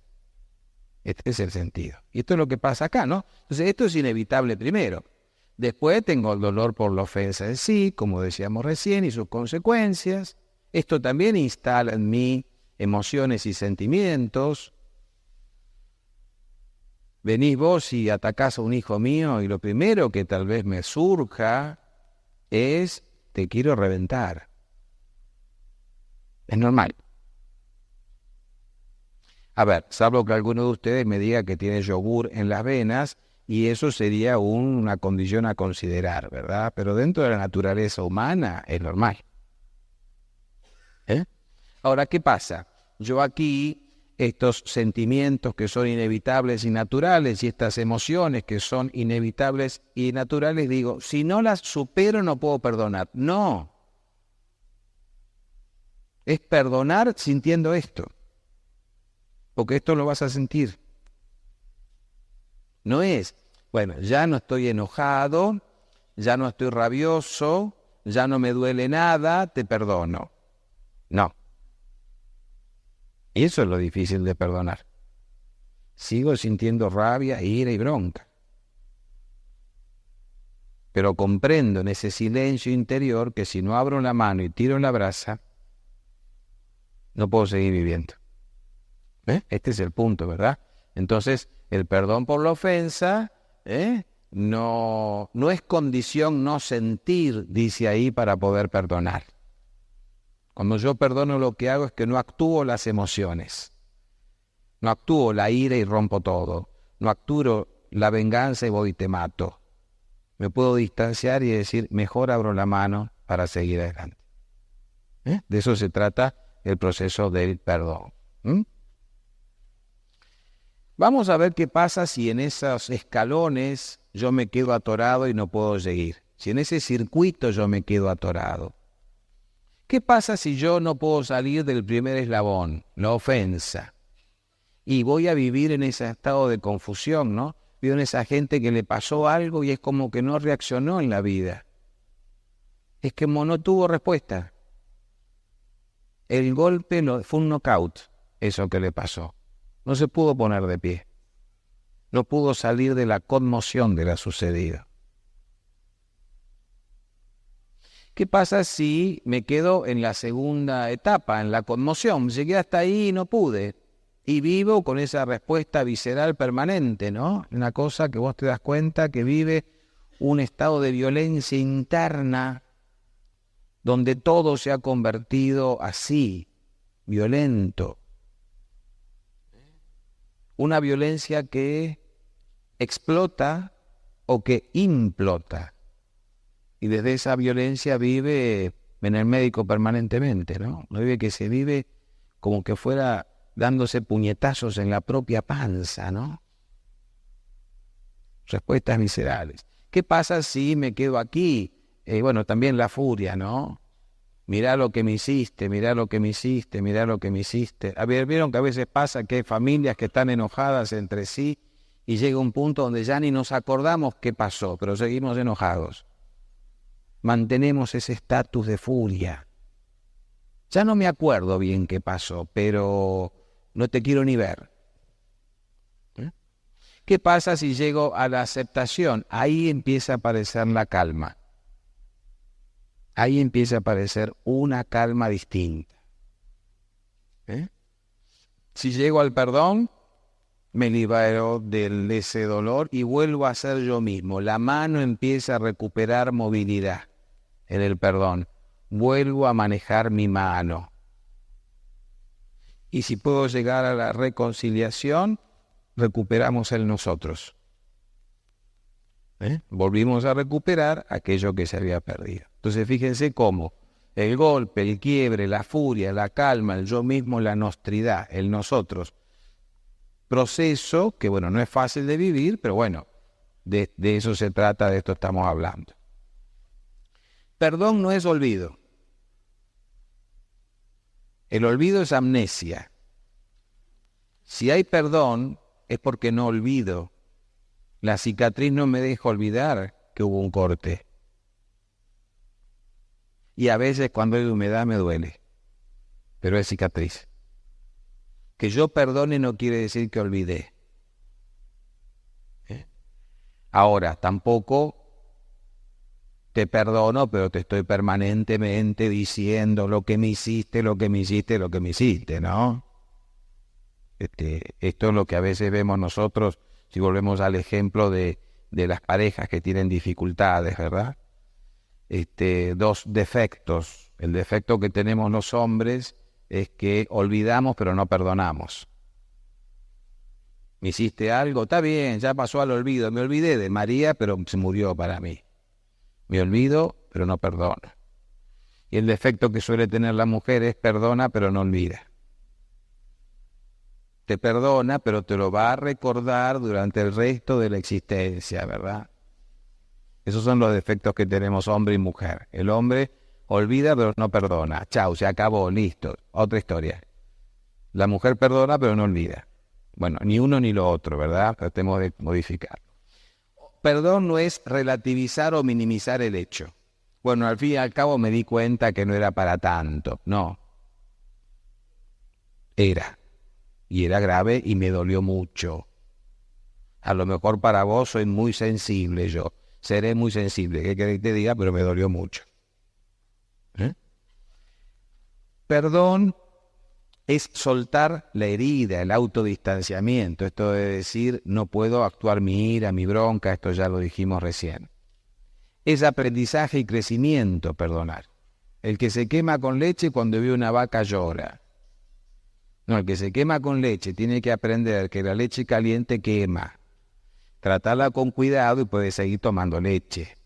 Este es el sentido. Y esto es lo que pasa acá, ¿no? Entonces esto es inevitable primero. Después tengo el dolor por la ofensa en sí, como decíamos recién, y sus consecuencias. Esto también instala en mí emociones y sentimientos. Venís vos y atacás a un hijo mío y lo primero que tal vez me surja es, te quiero reventar. Es normal. A ver, salvo que alguno de ustedes me diga que tiene yogur en las venas, y eso sería una condición a considerar, ¿verdad? Pero dentro de la naturaleza humana es normal. Ahora, ¿qué pasa? Yo aquí, estos sentimientos que son inevitables y naturales, y estas emociones que son inevitables y naturales, digo, si no las supero no puedo perdonar. No. Es perdonar sintiendo esto. Porque esto lo vas a sentir. No es, bueno, ya no estoy enojado, ya no estoy rabioso, ya no me duele nada, te perdono. No. Y eso es lo difícil de perdonar. Sigo sintiendo rabia, ira y bronca. Pero comprendo en ese silencio interior que si no abro la mano y tiro la brasa, no puedo seguir viviendo. Este es el punto, ¿verdad? Entonces, el perdón por la ofensa no es condición no sentir, dice ahí, para poder perdonar. Cuando yo perdono, lo que hago es que no actúo las emociones. No actúo la ira y rompo todo. No actúo la venganza y voy y te mato. Me puedo distanciar y decir, mejor abro la mano para seguir adelante. De eso se trata el proceso del perdón. Vamos a ver qué pasa si en esos escalones yo me quedo atorado y no puedo seguir. Si en ese circuito yo me quedo atorado. ¿Qué pasa si yo no puedo salir del primer eslabón, la ofensa? Y voy a vivir en ese estado de confusión, ¿no? Veo en esa gente que le pasó algo y es como que no reaccionó en la vida. es que no tuvo respuesta. El golpe fue un knockout, eso que le pasó. No se pudo poner de pie. No pudo salir de la conmoción de lo sucedido. ¿Qué pasa si me quedo en la segunda etapa, en la conmoción? Llegué hasta ahí y no pude. Y vivo con esa respuesta visceral permanente, ¿no? Una cosa que vos te das cuenta que vive un estado de violencia interna donde todo se ha convertido así, violento. Una violencia que explota o que implota. Y desde esa violencia vive en el médico permanentemente, ¿no? No vive que se vive como que fuera dándose puñetazos en la propia panza, ¿no? Respuestas viscerales. ¿Qué pasa si me quedo aquí? Bueno, también la furia, ¿no? Mirá lo que me hiciste, mirá lo que me hiciste, mirá lo que me hiciste. A ver, vieron que a veces pasa que hay familias que están enojadas entre sí y llega un punto donde ya ni nos acordamos qué pasó, pero seguimos enojados. Mantenemos ese estatus de furia. Ya no me acuerdo bien qué pasó, pero no te quiero ni ver. ¿Qué pasa si llego a la aceptación? Ahí empieza a aparecer la calma. Ahí empieza a aparecer una calma distinta. Si llego al perdón, me libero de ese dolor y vuelvo a ser yo mismo. La mano empieza a recuperar movilidad en el perdón. Vuelvo a manejar mi mano. Y si puedo llegar a la reconciliación, recuperamos el nosotros. Volvimos a recuperar aquello que se había perdido. Entonces fíjense cómo el golpe, el quiebre, la furia, la calma, el yo mismo, la nostridad, el nosotros. Proceso que, bueno, no es fácil de vivir, pero bueno, de eso se trata, de esto estamos hablando. Perdón no es olvido. El olvido es amnesia. Si hay perdón, es porque no olvido. La cicatriz no me deja olvidar que hubo un corte. Y a veces cuando hay humedad me duele, pero es cicatriz. Que yo perdone no quiere decir que olvidé. Ahora, tampoco te perdono, pero te estoy permanentemente diciendo lo que me hiciste, lo que me hiciste, lo que me hiciste, ¿no? Esto es lo que a veces vemos nosotros, si volvemos al ejemplo de las parejas que tienen dificultades, ¿verdad? Dos defectos. El defecto que tenemos los hombres es que olvidamos pero no perdonamos. Me hiciste algo, está bien, ya pasó al olvido. Me olvidé de María, pero se murió para mí. Me olvido, pero no perdono. Y el defecto que suele tener la mujer es perdona, pero no olvida. Te perdona, pero te lo va a recordar durante el resto de la existencia, ¿verdad? Esos son los defectos que tenemos hombre y mujer. El hombre olvida, pero no perdona. Chau, se acabó, listo. Otra historia. La mujer perdona, pero no olvida. Bueno, ni uno ni lo otro, ¿verdad? Tratemos de modificarlo. Perdón no es relativizar o minimizar el hecho. Bueno, al fin y al cabo me di cuenta que no era para tanto. No. Era. Y era grave y me dolió mucho. A lo mejor para vos soy muy sensible yo. Seré muy sensible, ¿qué querés que te diga? Pero me dolió mucho. Perdón es soltar la herida, el autodistanciamiento. Esto de decir, no puedo actuar mi ira, mi bronca, esto ya lo dijimos recién. Es aprendizaje y crecimiento, perdonar. El que se quema con leche cuando ve una vaca llora. No, el que se quema con leche tiene que aprender que la leche caliente quema. Tratarla con cuidado y puede seguir tomando leche.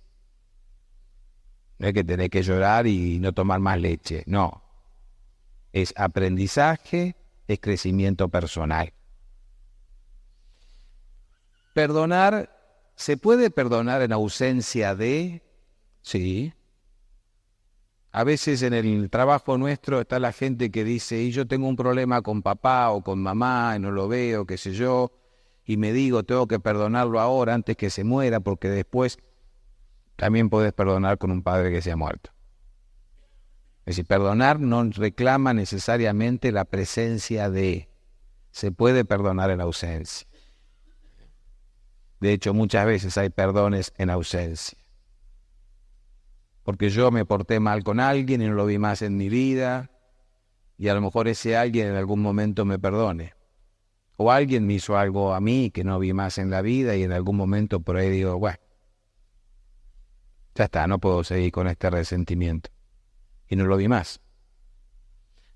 No es que tenés que llorar y no tomar más leche, no. Es aprendizaje, es crecimiento personal. Perdonar, ¿se puede perdonar en ausencia de? Sí. A veces en el trabajo nuestro está la gente que dice, y yo tengo un problema con papá o con mamá, y no lo veo, qué sé yo, y me digo, tengo que perdonarlo ahora antes que se muera, porque después también podés perdonar con un padre que se ha muerto. Es decir, perdonar no reclama necesariamente la presencia de. Se puede perdonar en ausencia. De hecho, muchas veces hay perdones en ausencia. Porque yo me porté mal con alguien y no lo vi más en mi vida, y a lo mejor ese alguien en algún momento me perdone. O alguien me hizo algo a mí que no vi más en la vida y en algún momento por ahí digo, bueno, ya está, no puedo seguir con este resentimiento. Y no lo vi más.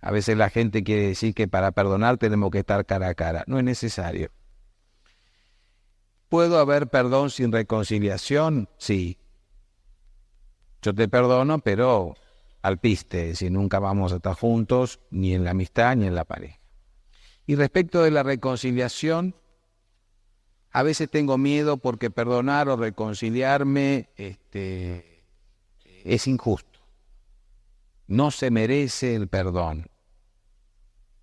A veces la gente quiere decir que para perdonar tenemos que estar cara a cara. No es necesario. ¿Puedo haber perdón sin reconciliación? Sí. Yo te perdono, pero al piste, si nunca vamos a estar juntos, ni en la amistad ni en la pareja. Y respecto de la reconciliación, a veces tengo miedo porque perdonar o reconciliarme es injusto. No se merece el perdón.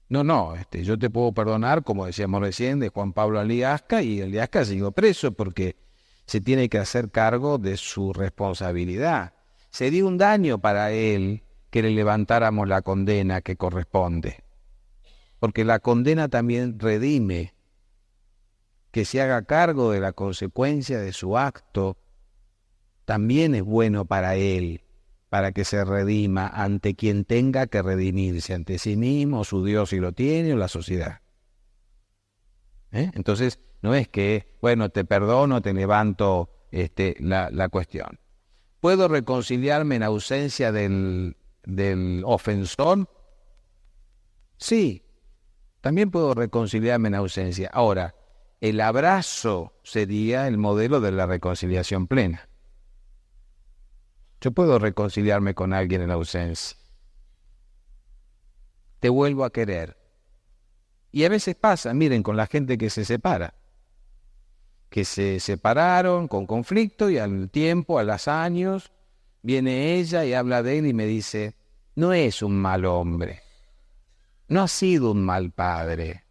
No, yo te puedo perdonar, como decíamos recién, de Juan Pablo Aliasca, y Aliasca siguió preso porque se tiene que hacer cargo de su responsabilidad. Sería un daño para él que le levantáramos la condena que corresponde, porque la condena también redime, que se haga cargo de la consecuencia de su acto, también es bueno para él, para que se redima ante quien tenga que redimirse, ante sí mismo, su Dios si lo tiene, o la sociedad. Entonces, no es que, bueno, te perdono, te levanto la cuestión. ¿Puedo reconciliarme en ausencia del ofensor? Sí, también puedo reconciliarme en ausencia. Ahora, el abrazo sería el modelo de la reconciliación plena. Yo puedo reconciliarme con alguien en ausencia. Te vuelvo a querer. Y a veces pasa, miren, con la gente que se separa. Que se separaron con conflicto y al tiempo, a los años, viene ella y habla de él y me dice, no es un mal hombre. No ha sido un mal padre.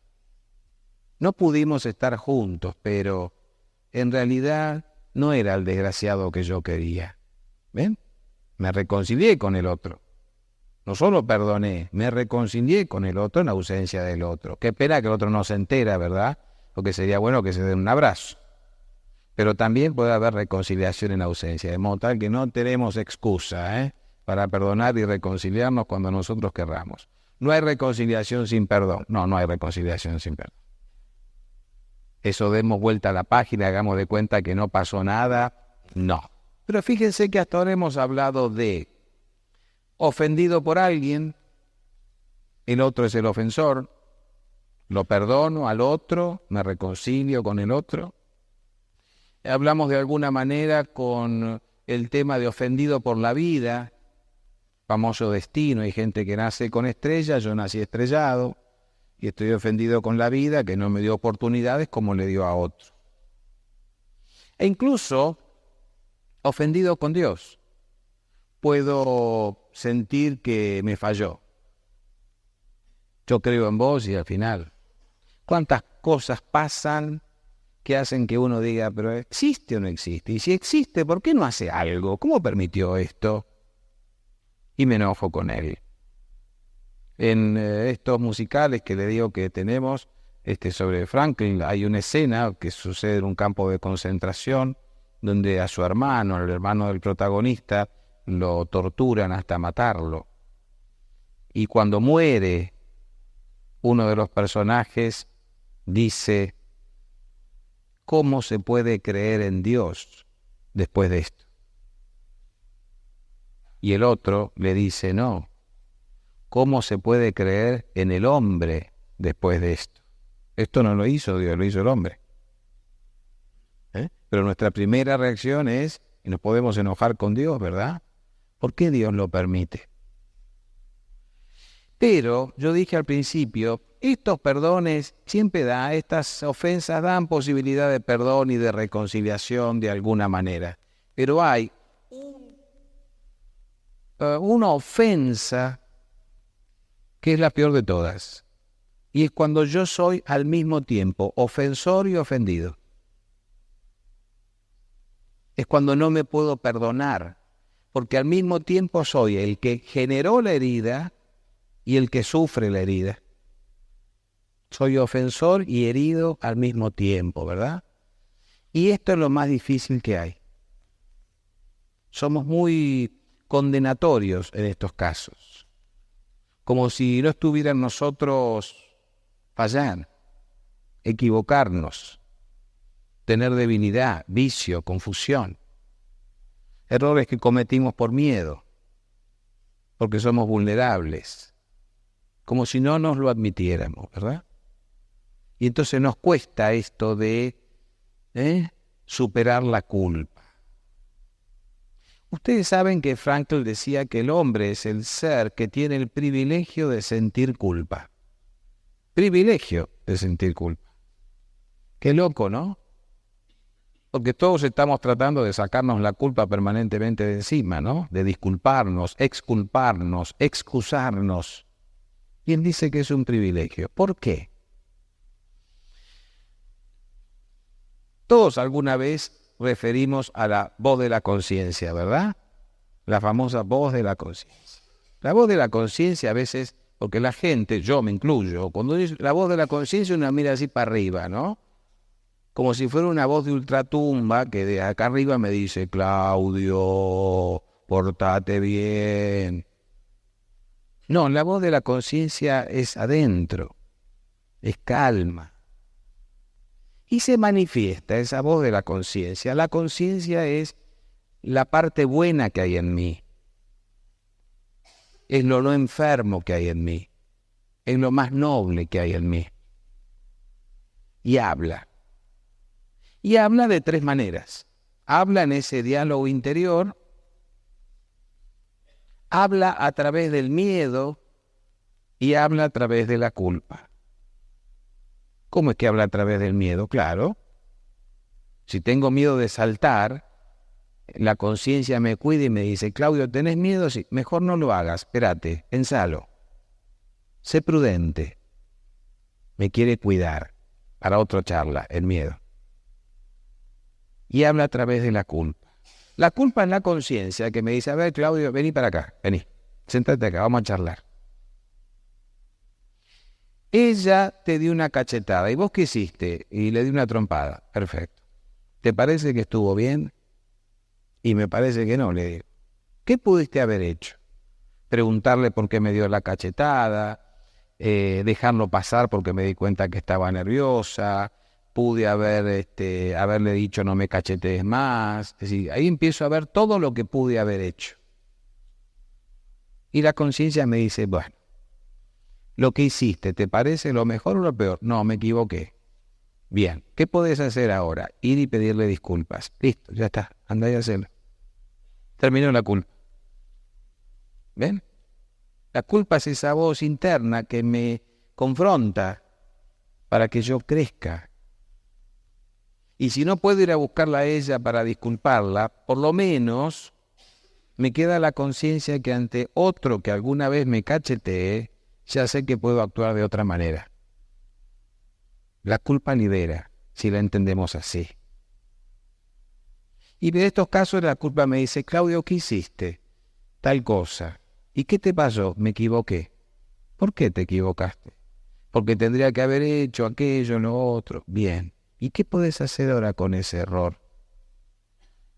No pudimos estar juntos, pero en realidad no era el desgraciado que yo quería. ¿Ven? Me reconcilié con el otro. No solo perdoné, me reconcilié con el otro en ausencia del otro. Qué pena que el otro no se entera, ¿verdad? Porque sería bueno que se den un abrazo. Pero también puede haber reconciliación en ausencia, de modo tal que no tenemos excusa para perdonar y reconciliarnos cuando nosotros querramos. No hay reconciliación sin perdón. No hay reconciliación sin perdón. Eso, demos vuelta a la página, hagamos de cuenta que no pasó nada. No. Pero fíjense que hasta ahora hemos hablado de ofendido por alguien, el otro es el ofensor, lo perdono al otro, me reconcilio con el otro. Hablamos de alguna manera con el tema de ofendido por la vida, famoso destino, hay gente que nace con estrellas, yo nací estrellado, y estoy ofendido con la vida que no me dio oportunidades como le dio a otro. E incluso ofendido con Dios. Puedo sentir que me falló. Yo creo en vos y al final, ¿cuántas cosas pasan que hacen que uno diga, pero ¿existe o no existe? Y si existe, ¿por qué no hace algo? ¿Cómo permitió esto? Y me enojo con él. En estos musicales que le digo que tenemos sobre Franklin, hay una escena que sucede en un campo de concentración donde a su hermano, al hermano del protagonista, lo torturan hasta matarlo. Y cuando muere, uno de los personajes dice, ¿cómo se puede creer en Dios después de esto? Y el otro le dice, no, ¿cómo se puede creer en el hombre después de esto? Esto no lo hizo Dios, lo hizo el hombre. Pero nuestra primera reacción es, y nos podemos enojar con Dios, ¿verdad? ¿Por qué Dios lo permite? Pero yo dije al principio, estos perdones siempre estas ofensas dan posibilidad de perdón y de reconciliación de alguna manera. Pero hay una ofensa que es la peor de todas. Y es cuando yo soy al mismo tiempo ofensor y ofendido. Es cuando no me puedo perdonar, porque al mismo tiempo soy el que generó la herida y el que sufre la herida. Soy ofensor y herido al mismo tiempo, ¿verdad? Y esto es lo más difícil que hay. Somos muy condenatorios en estos casos, como si no estuviera en nosotros fallar, equivocarnos, tener debilidad, vicio, confusión. Errores que cometimos por miedo, porque somos vulnerables, como si no nos lo admitiéramos, ¿verdad? Y entonces nos cuesta esto de superar la culpa. Ustedes saben que Frankl decía que el hombre es el ser que tiene el privilegio de sentir culpa. Privilegio de sentir culpa. Qué loco, ¿no? Porque todos estamos tratando de sacarnos la culpa permanentemente de encima, ¿no? De disculparnos, exculparnos, excusarnos. Y él dice que es un privilegio. ¿Por qué? Todos alguna vez referimos a la voz de la conciencia, ¿verdad? La famosa voz de la conciencia. La voz de la conciencia a veces, porque la gente, yo me incluyo, cuando dice la voz de la conciencia uno mira así para arriba, ¿no? Como si fuera una voz de ultratumba que de acá arriba me dice, Claudio, portate bien. No, la voz de la conciencia es adentro, es calma. Y se manifiesta esa voz de la conciencia. La conciencia es la parte buena que hay en mí. Es lo no enfermo que hay en mí. Es lo más noble que hay en mí. Y habla. Y habla de tres maneras. Habla en ese diálogo interior. Habla a través del miedo y habla a través de la culpa. ¿Cómo es que habla a través del miedo? Claro. Si tengo miedo de saltar, la conciencia me cuida y me dice, Claudio, ¿tenés miedo? Sí, mejor no lo hagas, espérate, pensalo. Sé prudente. Me quiere cuidar. Para otra charla, el miedo. Y habla a través de la culpa. La culpa es la conciencia que me dice, a ver, Claudio, vení para acá, vení, sentate acá, vamos a charlar. Ella te dio una cachetada, ¿y vos qué hiciste? Y le di una trompada, perfecto. ¿Te parece que estuvo bien? Y me parece que no, le digo. ¿Qué pudiste haber hecho? Preguntarle por qué me dio la cachetada, dejarlo pasar porque me di cuenta que estaba nerviosa, pude haberle dicho no me cachetees más. Es decir, ahí empiezo a ver todo lo que pude haber hecho. Y la conciencia me dice, bueno, lo que hiciste, ¿te parece lo mejor o lo peor? No, me equivoqué. Bien, ¿qué podés hacer ahora? Ir y pedirle disculpas. Listo, ya está, andá y hacelo. Terminó la culpa. ¿Ven? La culpa es esa voz interna que me confronta para que yo crezca. Y si no puedo ir a buscarla a ella para disculparla, por lo menos me queda la conciencia que ante otro que alguna vez me cachetee, ya sé que puedo actuar de otra manera. La culpa libera, si la entendemos así. Y de estos casos la culpa me dice, Claudio, ¿qué hiciste? Tal cosa. ¿Y qué te pasó? Me equivoqué. ¿Por qué te equivocaste? Porque tendría que haber hecho aquello, lo otro. Bien. ¿Y qué podés hacer ahora con ese error?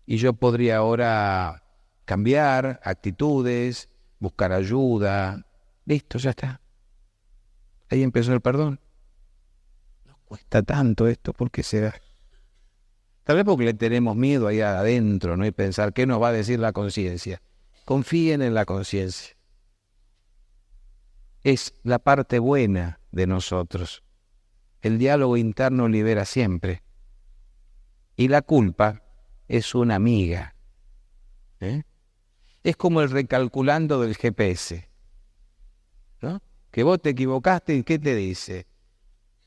Y yo podría ahora cambiar actitudes, buscar ayuda. Listo, ya está. Ahí empezó el perdón. No cuesta tanto esto, ¿por qué será? Tal vez porque le tenemos miedo ahí adentro, ¿no? Y pensar, ¿qué nos va a decir la conciencia? Confíen en la conciencia. Es la parte buena de nosotros. El diálogo interno libera siempre. Y la culpa es una amiga. Es como el recalculando del GPS, ¿no? Que vos te equivocaste y ¿qué te dice?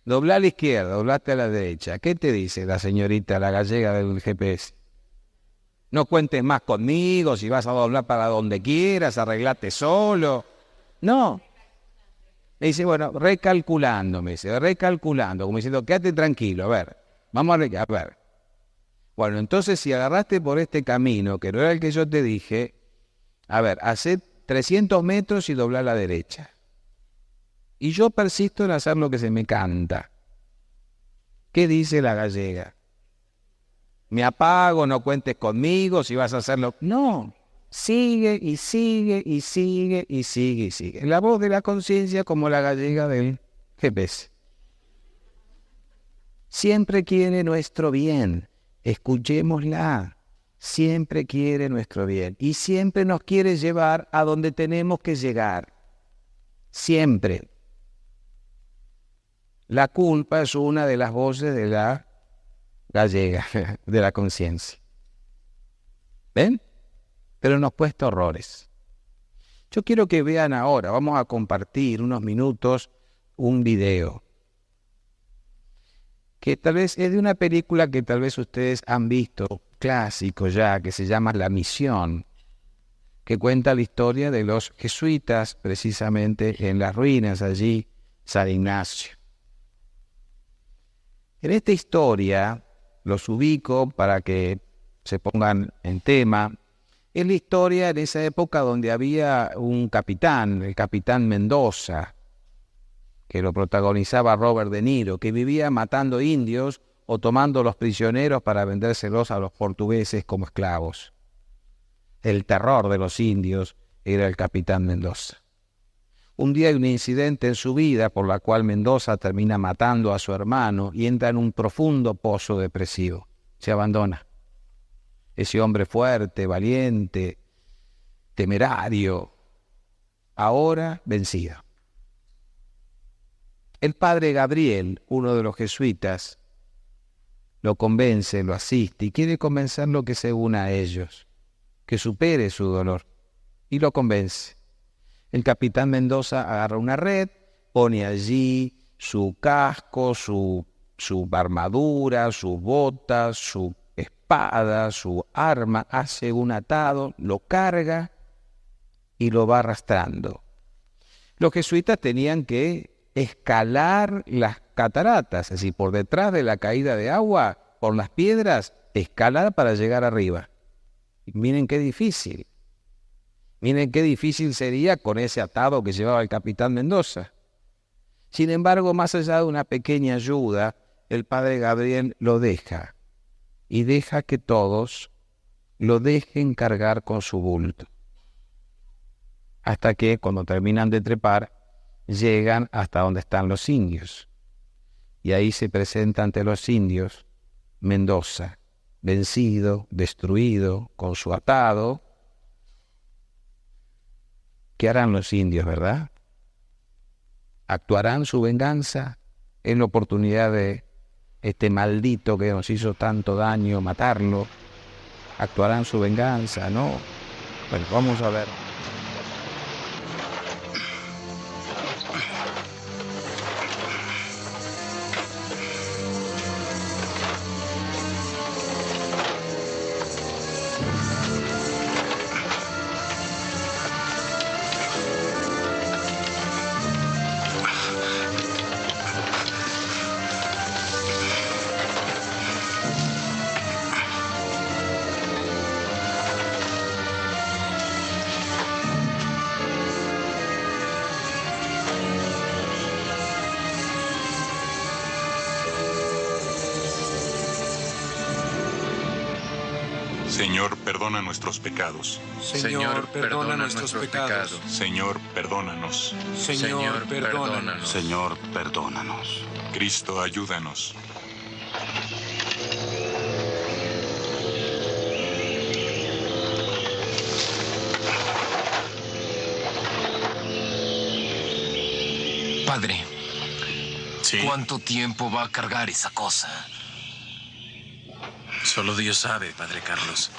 Doblá a la izquierda, doblaste a la derecha. ¿Qué te dice la señorita, la gallega del GPS? No cuentes más conmigo, si vas a doblar para donde quieras, arreglate solo. No. Me dice, bueno, recalculando, como diciendo, quédate tranquilo, a ver, vamos a ver. Bueno, entonces si agarraste por este camino, que no era el que yo te dije, A ver, hace 300 metros y dobla a la derecha. Y yo persisto en hacer lo que se me canta. ¿Qué dice la gallega? Me apago, no cuentes conmigo, si vas a hacerlo. No, sigue y sigue y sigue y sigue y sigue. La voz de la conciencia como la gallega del GPS. Siempre quiere nuestro bien, escuchémosla. Siempre quiere nuestro bien y siempre nos quiere llevar a donde tenemos que llegar. Siempre. La culpa es una de las voces de la gallega, de la conciencia. ¿Ven? Pero nos cuesta horrores. Yo quiero que vean ahora, vamos a compartir unos minutos un video que tal vez es de una película que tal vez ustedes han visto, clásico ya, que se llama La Misión, que cuenta la historia de los jesuitas, precisamente en las ruinas allí, San Ignacio. En esta historia, los ubico para que se pongan en tema, es la historia en esa época donde había un capitán, el capitán Mendoza, que lo protagonizaba Robert De Niro, que vivía matando indios o tomando los prisioneros para vendérselos a los portugueses como esclavos. El terror de los indios era el capitán Mendoza. Un día hay un incidente en su vida por la cual Mendoza termina matando a su hermano y entra en un profundo pozo depresivo. Se abandona. Ese hombre fuerte, valiente, temerario, ahora vencido. El padre Gabriel, uno de los jesuitas, lo convence, lo asiste y quiere convencerlo que se una a ellos, que supere su dolor, y lo convence. El capitán Mendoza agarra una red, pone allí su casco, su armadura, sus botas, su espada, su arma, hace un atado, lo carga y lo va arrastrando. Los jesuitas tenían que escalar las cataratas, es decir, por detrás de la caída de agua, por las piedras, escalar para llegar arriba. Y miren qué difícil. Miren qué difícil sería con ese atado que llevaba el capitán Mendoza. Sin embargo, más allá de una pequeña ayuda, el padre Gabriel lo deja y deja que todos lo dejen cargar con su bulto. Hasta que, cuando terminan de trepar, llegan hasta donde están los indios. Y ahí se presenta ante los indios Mendoza, vencido, destruido, con su atado. ¿Qué harán los indios, verdad? ¿Actuarán su venganza en la oportunidad de este maldito que nos hizo tanto daño, matarlo? ¿Actuarán su venganza? No. Bueno, vamos a ver. Señor, perdona nuestros pecados. Señor, perdona nuestros pecados. Señor, perdónanos. Señor, perdónanos. Señor, perdónanos. Cristo, ayúdanos. Padre, Sí, ¿cuánto tiempo va a cargar esa cosa? solo Dios sabe, Padre Carlos.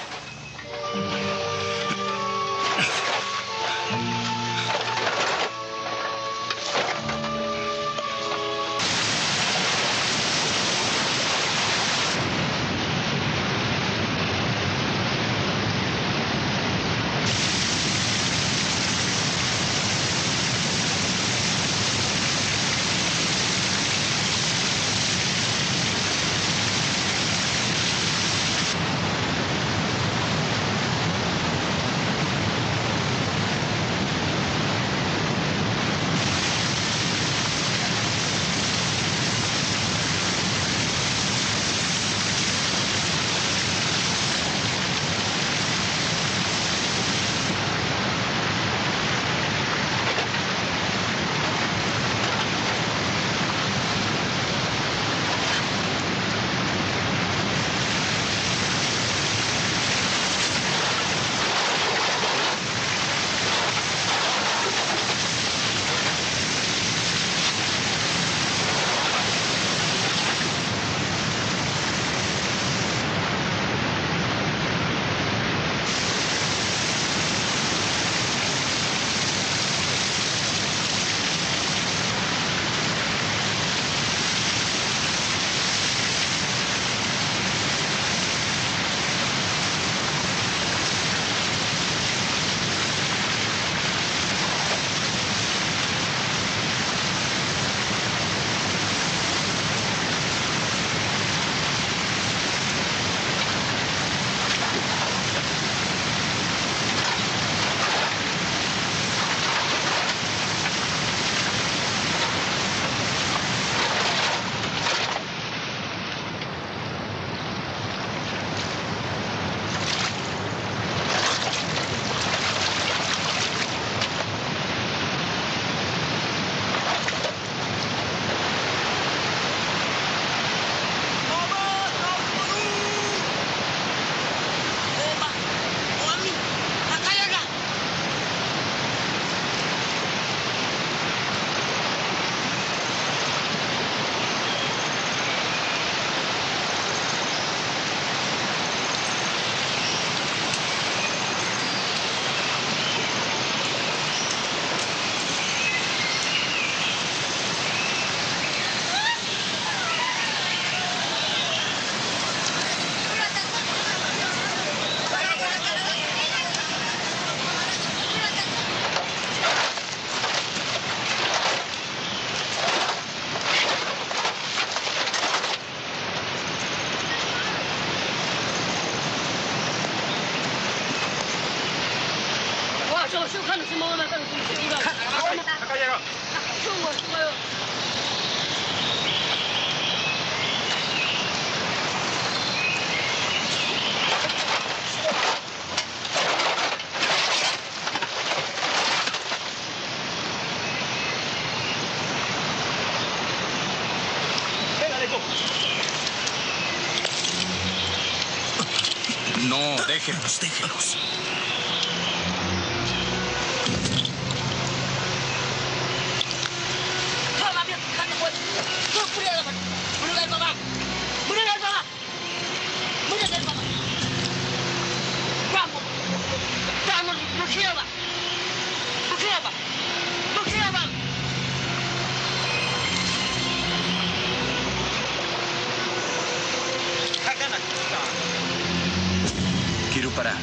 No, déjenlos, déjenlos. Quiero parar.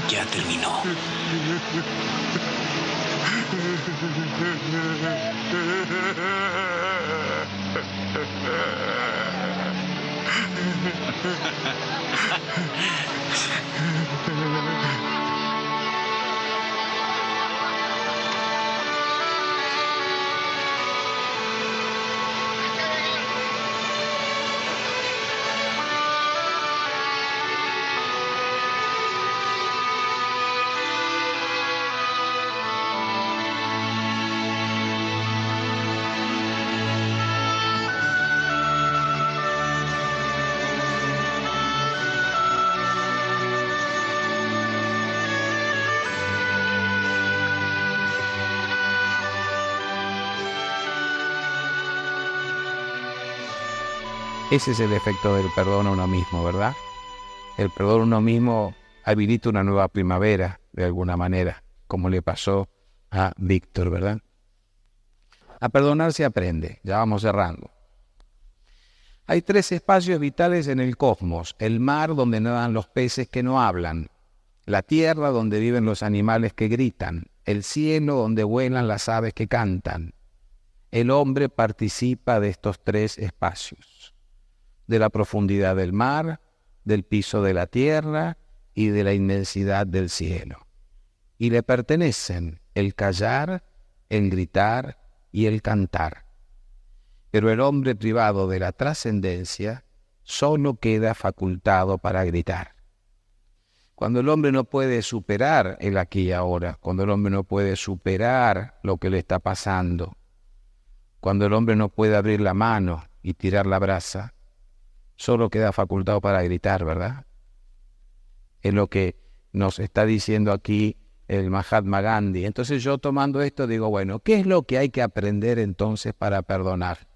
Ya terminó. Ese es el efecto del perdón a uno mismo, ¿verdad? El perdón a uno mismo habilita una nueva primavera, de alguna manera, como le pasó a Víctor, ¿verdad? A perdonar se aprende, ya vamos cerrando. Hay 3 espacios vitales en el cosmos: el mar, donde nadan los peces que no hablan; la tierra, donde viven los animales que gritan; el cielo, donde vuelan las aves que cantan. El hombre participa de estos 3 espacios: de la profundidad del mar, del piso de la tierra y de la inmensidad del cielo. Y le pertenecen el callar, el gritar y el cantar. Pero el hombre privado de la trascendencia solo queda facultado para gritar. Cuando el hombre no puede superar el aquí y ahora, cuando el hombre no puede superar lo que le está pasando, cuando el hombre no puede abrir la mano y tirar la brasa, solo queda facultado para gritar, ¿verdad? Es lo que nos está diciendo aquí el Mahatma Gandhi. Entonces yo, tomando esto, digo, bueno, ¿qué es lo que hay que aprender entonces para perdonar?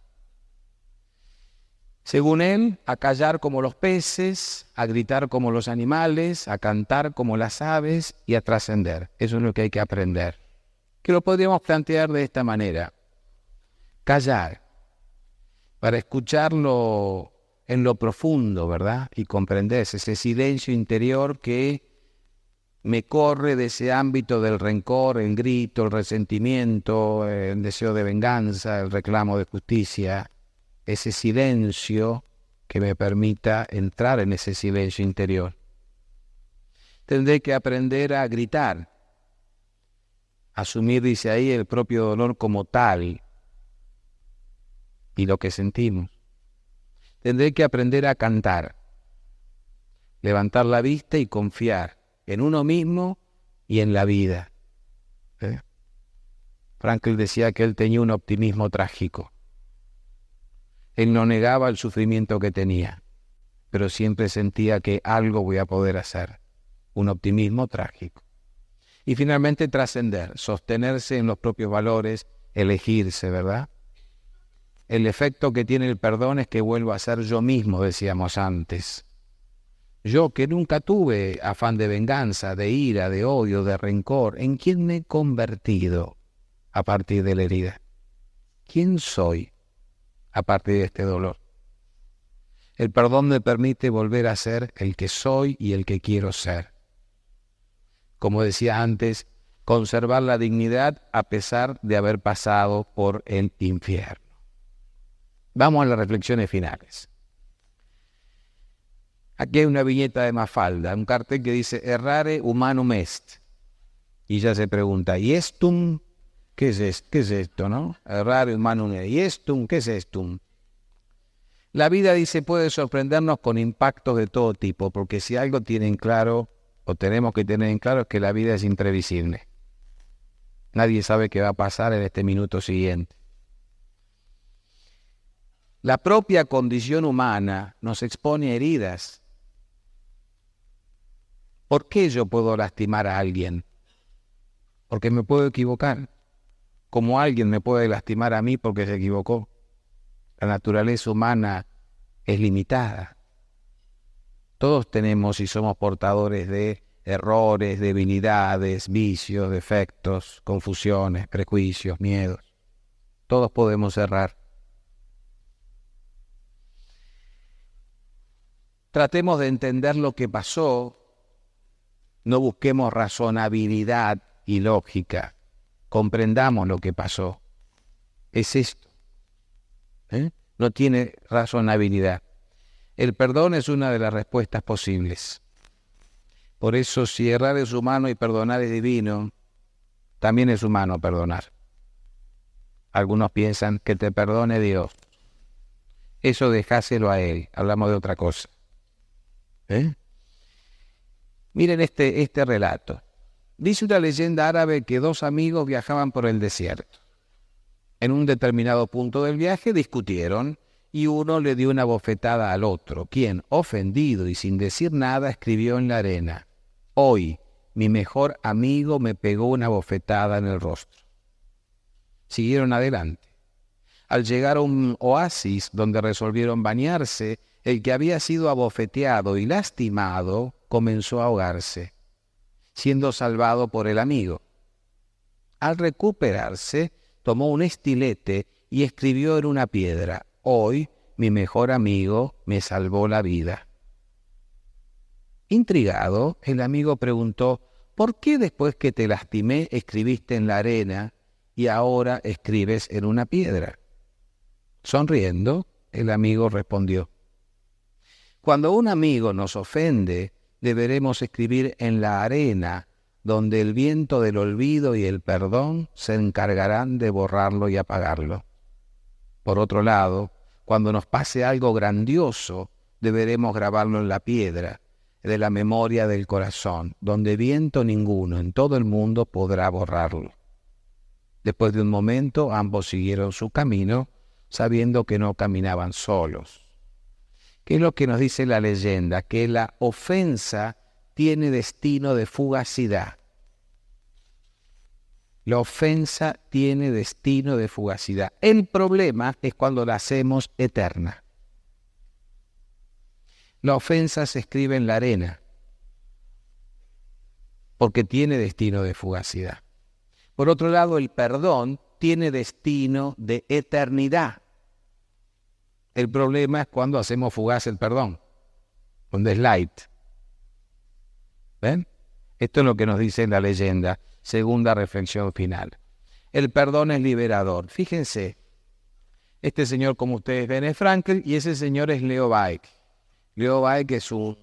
Según él, a callar como los peces, a gritar como los animales, a cantar como las aves y a trascender. Eso es lo que hay que aprender. Que lo podríamos plantear de esta manera: callar, para escucharlo en lo profundo, ¿verdad? Y comprender ese silencio interior que me corre de ese ámbito del rencor, el grito, el resentimiento, el deseo de venganza, el reclamo de justicia. Ese silencio que me permita entrar en ese silencio interior. Tendré que aprender a gritar, asumir, dice ahí, el propio dolor como tal y lo que sentimos. tendré que aprender a cantar, levantar la vista y confiar en uno mismo y en la vida. Frankl decía que él tenía un optimismo trágico. Él no negaba el sufrimiento que tenía, pero siempre sentía que algo voy a poder hacer. Un optimismo trágico. Y finalmente trascender, sostenerse en los propios valores, elegirse, ¿verdad? El efecto que tiene el perdón es que vuelvo a ser yo mismo, decíamos antes. Yo que nunca tuve afán de venganza, de ira, de odio, de rencor, ¿en quién me he convertido a partir de la herida? ¿Quién soy a partir de este dolor? El perdón me permite volver a ser el que soy y el que quiero ser. Como decía antes, conservar la dignidad a pesar de haber pasado por el infierno. Vamos a las reflexiones finales. Aquí hay una viñeta de Mafalda, un cartel que dice errare humanum est. Y ya se pregunta, ¿y estum? ¿Qué es esto, no? Errare humanum est. ¿Y estum? ¿Qué es estum? La vida, dice, puede sorprendernos con impactos de todo tipo, porque si algo tienen claro, o tenemos que tener en claro, es que la vida es imprevisible. Nadie sabe qué va a pasar en este minuto siguiente. La propia condición humana nos expone a heridas. ¿Por qué yo puedo lastimar a alguien? Porque me puedo equivocar. Como alguien me puede lastimar a mí porque se equivocó. La naturaleza humana es limitada. Todos tenemos y somos portadores de errores, debilidades, vicios, defectos, confusiones, prejuicios, miedos. Todos podemos errar. Tratemos de entender lo que pasó. No busquemos razonabilidad y lógica. Comprendamos lo que pasó. Es esto. No tiene razonabilidad. El perdón es una de las respuestas posibles. Por eso, si errar es humano y perdonar es divino, también es humano perdonar. Algunos piensan que te perdone Dios. Eso dejáselo a Él. Hablamos de otra cosa. Miren este relato. Dice una leyenda árabe que dos amigos viajaban por el desierto. En un determinado punto del viaje discutieron y uno le dio una bofetada al otro, quien, ofendido y sin decir nada, escribió en la arena: hoy mi mejor amigo me pegó una bofetada en el rostro. Siguieron adelante. Al llegar a un oasis donde resolvieron bañarse, el que había sido abofeteado y lastimado comenzó a ahogarse, siendo salvado por el amigo. Al recuperarse, tomó un estilete y escribió en una piedra: hoy mi mejor amigo me salvó la vida. Intrigado, el amigo preguntó: ¿por qué después que te lastimé escribiste en la arena y ahora escribes en una piedra? Sonriendo, el amigo respondió: cuando un amigo nos ofende, deberemos escribir en la arena, donde el viento del olvido y el perdón se encargarán de borrarlo y apagarlo. Por otro lado, cuando nos pase algo grandioso, deberemos grabarlo en la piedra de la memoria del corazón, donde viento ninguno en todo el mundo podrá borrarlo. Después de un momento, ambos siguieron su camino, sabiendo que no caminaban solos. ¿Qué es lo que nos dice la leyenda? Que la ofensa tiene destino de fugacidad. La ofensa tiene destino de fugacidad. El problema es cuando la hacemos eterna. La ofensa se escribe en la arena porque tiene destino de fugacidad. Por otro lado, el perdón tiene destino de eternidad. El problema es cuando hacemos fugaz el perdón, cuando es light. ¿Ven? Esto es lo que nos dice la leyenda. Segunda reflexión final. El perdón es liberador. Fíjense, este señor, como ustedes ven, es Frankl y ese señor es Leo Baeck. Leo Baeck es un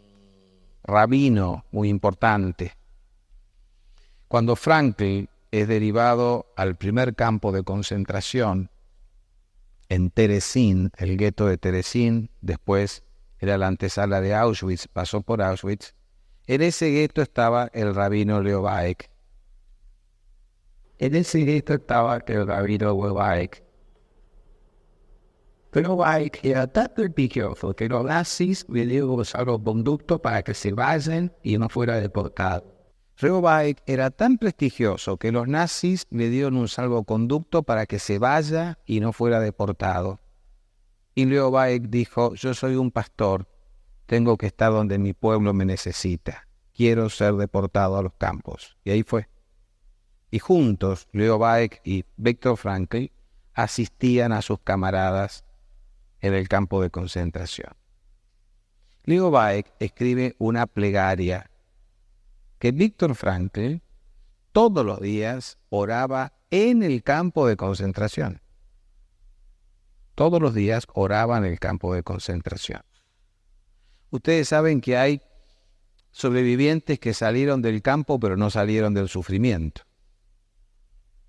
rabino muy importante. Cuando Frankl es derivado al primer campo de concentración, en Terezín, el gueto de Terezín, después era la antesala de Auschwitz, pasó por Auschwitz. En ese gueto estaba el rabino Leo Baeck. En ese gueto estaba el rabino Leo Baeck. Pero Baeck era tan prestigioso que los nazis le dieron los salvoconductos para que se vayan y no fuera deportado. Leo Baeck era tan prestigioso que los nazis le dieron un salvoconducto para que se vaya y no fuera deportado. Y Leo Baeck dijo: yo soy un pastor, tengo que estar donde mi pueblo me necesita, quiero ser deportado a los campos. Y ahí fue. Y juntos, Leo Baeck y Viktor Frankl asistían a sus camaradas en el campo de concentración. Leo Baeck escribe una plegaria que Viktor Frankl todos los días oraba en el campo de concentración. Todos los días oraba en el campo de concentración. Ustedes saben que hay sobrevivientes que salieron del campo pero no salieron del sufrimiento.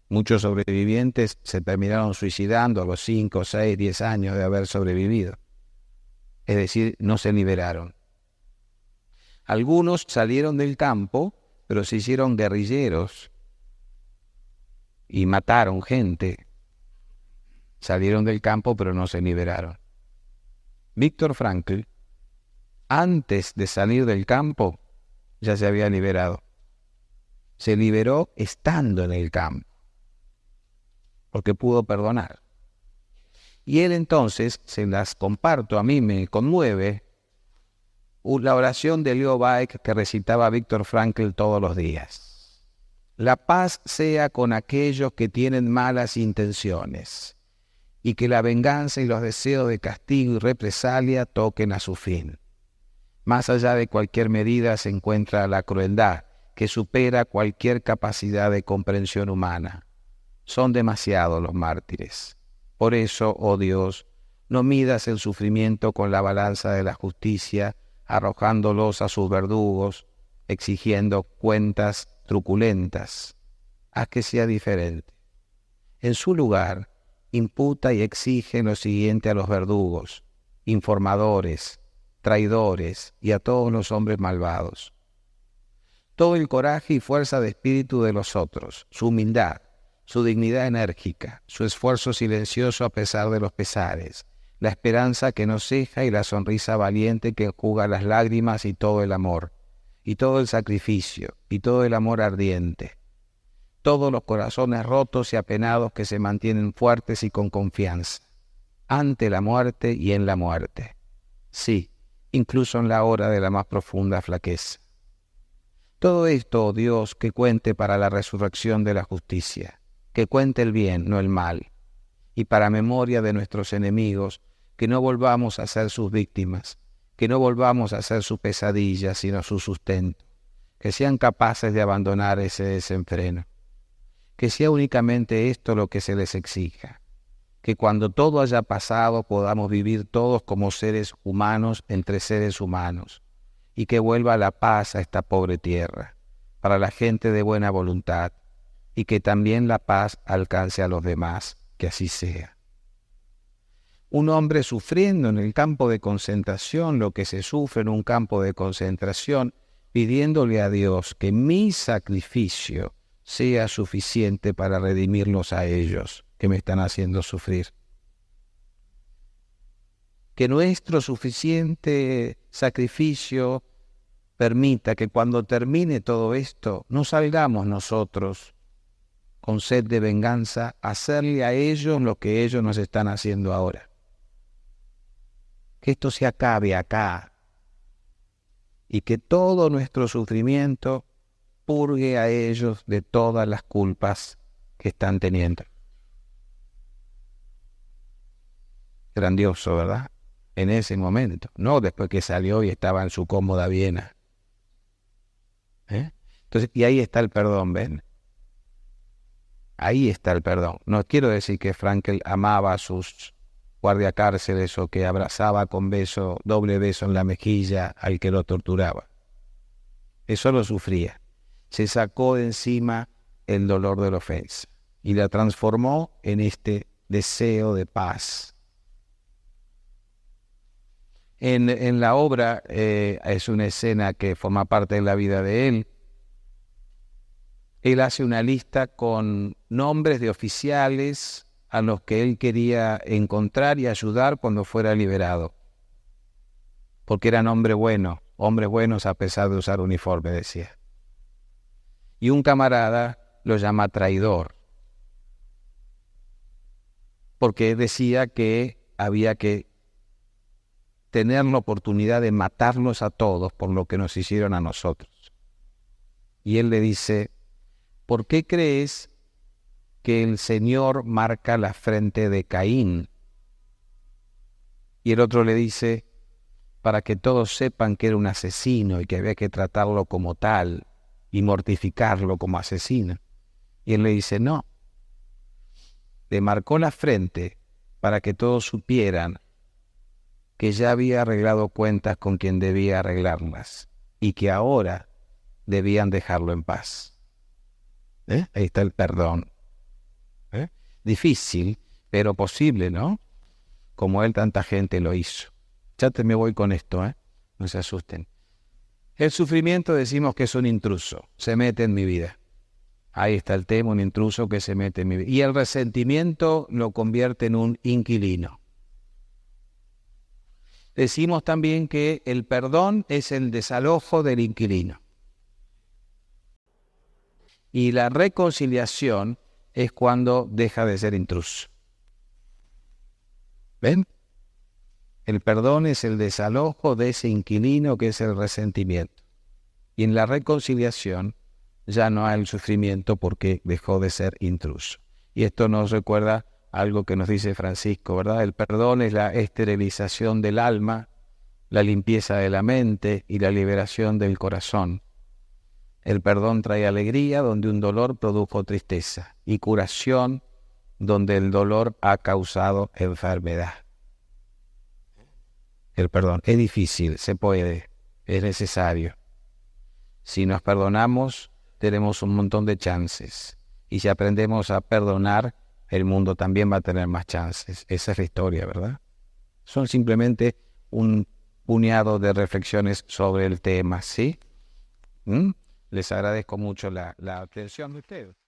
Muchos sobrevivientes se terminaron suicidando a los 5, 6, 10 años de haber sobrevivido. Es decir, no se liberaron. Algunos salieron del campo, pero se hicieron guerrilleros y mataron gente. Salieron del campo, pero no se liberaron. Viktor Frankl, antes de salir del campo, ya se había liberado. Se liberó estando en el campo, porque pudo perdonar. Y él entonces, se las comparto, a mí me conmueve, la oración de Leo Baeck que recitaba Viktor Frankl todos los días. La paz sea con aquellos que tienen malas intenciones, y que la venganza y los deseos de castigo y represalia toquen a su fin. Más allá de cualquier medida se encuentra la crueldad, que supera cualquier capacidad de comprensión humana. Son demasiados los mártires. Por eso, oh Dios, no midas el sufrimiento con la balanza de la justicia, arrojándolos a sus verdugos, exigiendo cuentas truculentas. Haz que sea diferente. En su lugar, imputa y exige lo siguiente a los verdugos, informadores, traidores y a todos los hombres malvados. Todo el coraje y fuerza de espíritu de los otros, su humildad, su dignidad enérgica, su esfuerzo silencioso a pesar de los pesares, la esperanza que no ceja y la sonrisa valiente que enjuga las lágrimas y todo el amor, y todo el sacrificio, y todo el amor ardiente. Todos los corazones rotos y apenados que se mantienen fuertes y con confianza, ante la muerte y en la muerte. Sí, incluso en la hora de la más profunda flaqueza. Todo esto, oh Dios, que cuente para la resurrección de la justicia, que cuente el bien, no el mal, y para memoria de nuestros enemigos, que no volvamos a ser sus víctimas, que no volvamos a ser su pesadilla, sino su sustento, que sean capaces de abandonar ese desenfreno, que sea únicamente esto lo que se les exija, que cuando todo haya pasado podamos vivir todos como seres humanos entre seres humanos, y que vuelva la paz a esta pobre tierra, para la gente de buena voluntad, y que también la paz alcance a los demás, que así sea. Un hombre sufriendo en el campo de concentración lo que se sufre en un campo de concentración, pidiéndole a Dios que mi sacrificio sea suficiente para redimirlos a ellos, que me están haciendo sufrir. Que nuestro suficiente sacrificio permita que cuando termine todo esto, no salgamos nosotros con sed de venganza a hacerle a ellos lo que ellos nos están haciendo ahora. Que esto se acabe acá y que todo nuestro sufrimiento purgue a ellos de todas las culpas que están teniendo. Grandioso, ¿verdad? En ese momento, no después que salió y estaba en su cómoda Viena. Entonces, y ahí está el perdón, ¿ven? Ahí está el perdón. No quiero decir que Frankl amaba a sus guardiacárceles o que abrazaba con beso, doble beso en la mejilla al que lo torturaba. Eso lo sufría. Se sacó de encima el dolor de la ofensa y la transformó en este deseo de paz En la obra es una escena que forma parte de la vida de él. Él hace una lista con nombres de oficiales a los que él quería encontrar y ayudar cuando fuera liberado. Porque eran hombres buenos a pesar de usar uniforme, decía. Y un camarada lo llama traidor, porque decía que había que tener la oportunidad de matarlos a todos por lo que nos hicieron a nosotros. Y él le dice, ¿por qué crees que el Señor marca la frente de Caín? Y el otro le dice, para que todos sepan que era un asesino y que había que tratarlo como tal y mortificarlo como asesino. Y él le dice, no, le marcó la frente para que todos supieran que ya había arreglado cuentas con quien debía arreglarlas y que ahora debían dejarlo en paz. Ahí está el perdón. Difícil, pero posible, ¿no? Como él, tanta gente lo hizo. Ya me voy con esto, no se asusten. El sufrimiento decimos que es un intruso, se mete en mi vida. Ahí está el tema, un intruso que se mete en mi vida. Y el resentimiento lo convierte en un inquilino. Decimos también que el perdón es el desalojo del inquilino. Y la reconciliación es cuando deja de ser intruso. ¿Ven? El perdón es el desalojo de ese inquilino que es el resentimiento. Y en la reconciliación ya no hay el sufrimiento porque dejó de ser intruso. Y esto nos recuerda algo que nos dice Francisco, ¿verdad? El perdón es la esterilización del alma, la limpieza de la mente y la liberación del corazón. El perdón trae alegría donde un dolor produjo tristeza y curación donde el dolor ha causado enfermedad. El perdón es difícil, se puede, es necesario. Si nos perdonamos, tenemos un montón de chances. Y si aprendemos a perdonar, el mundo también va a tener más chances. Esa es la historia, ¿verdad? Son simplemente un puñado de reflexiones sobre el tema, ¿sí? Les agradezco mucho la atención de ustedes.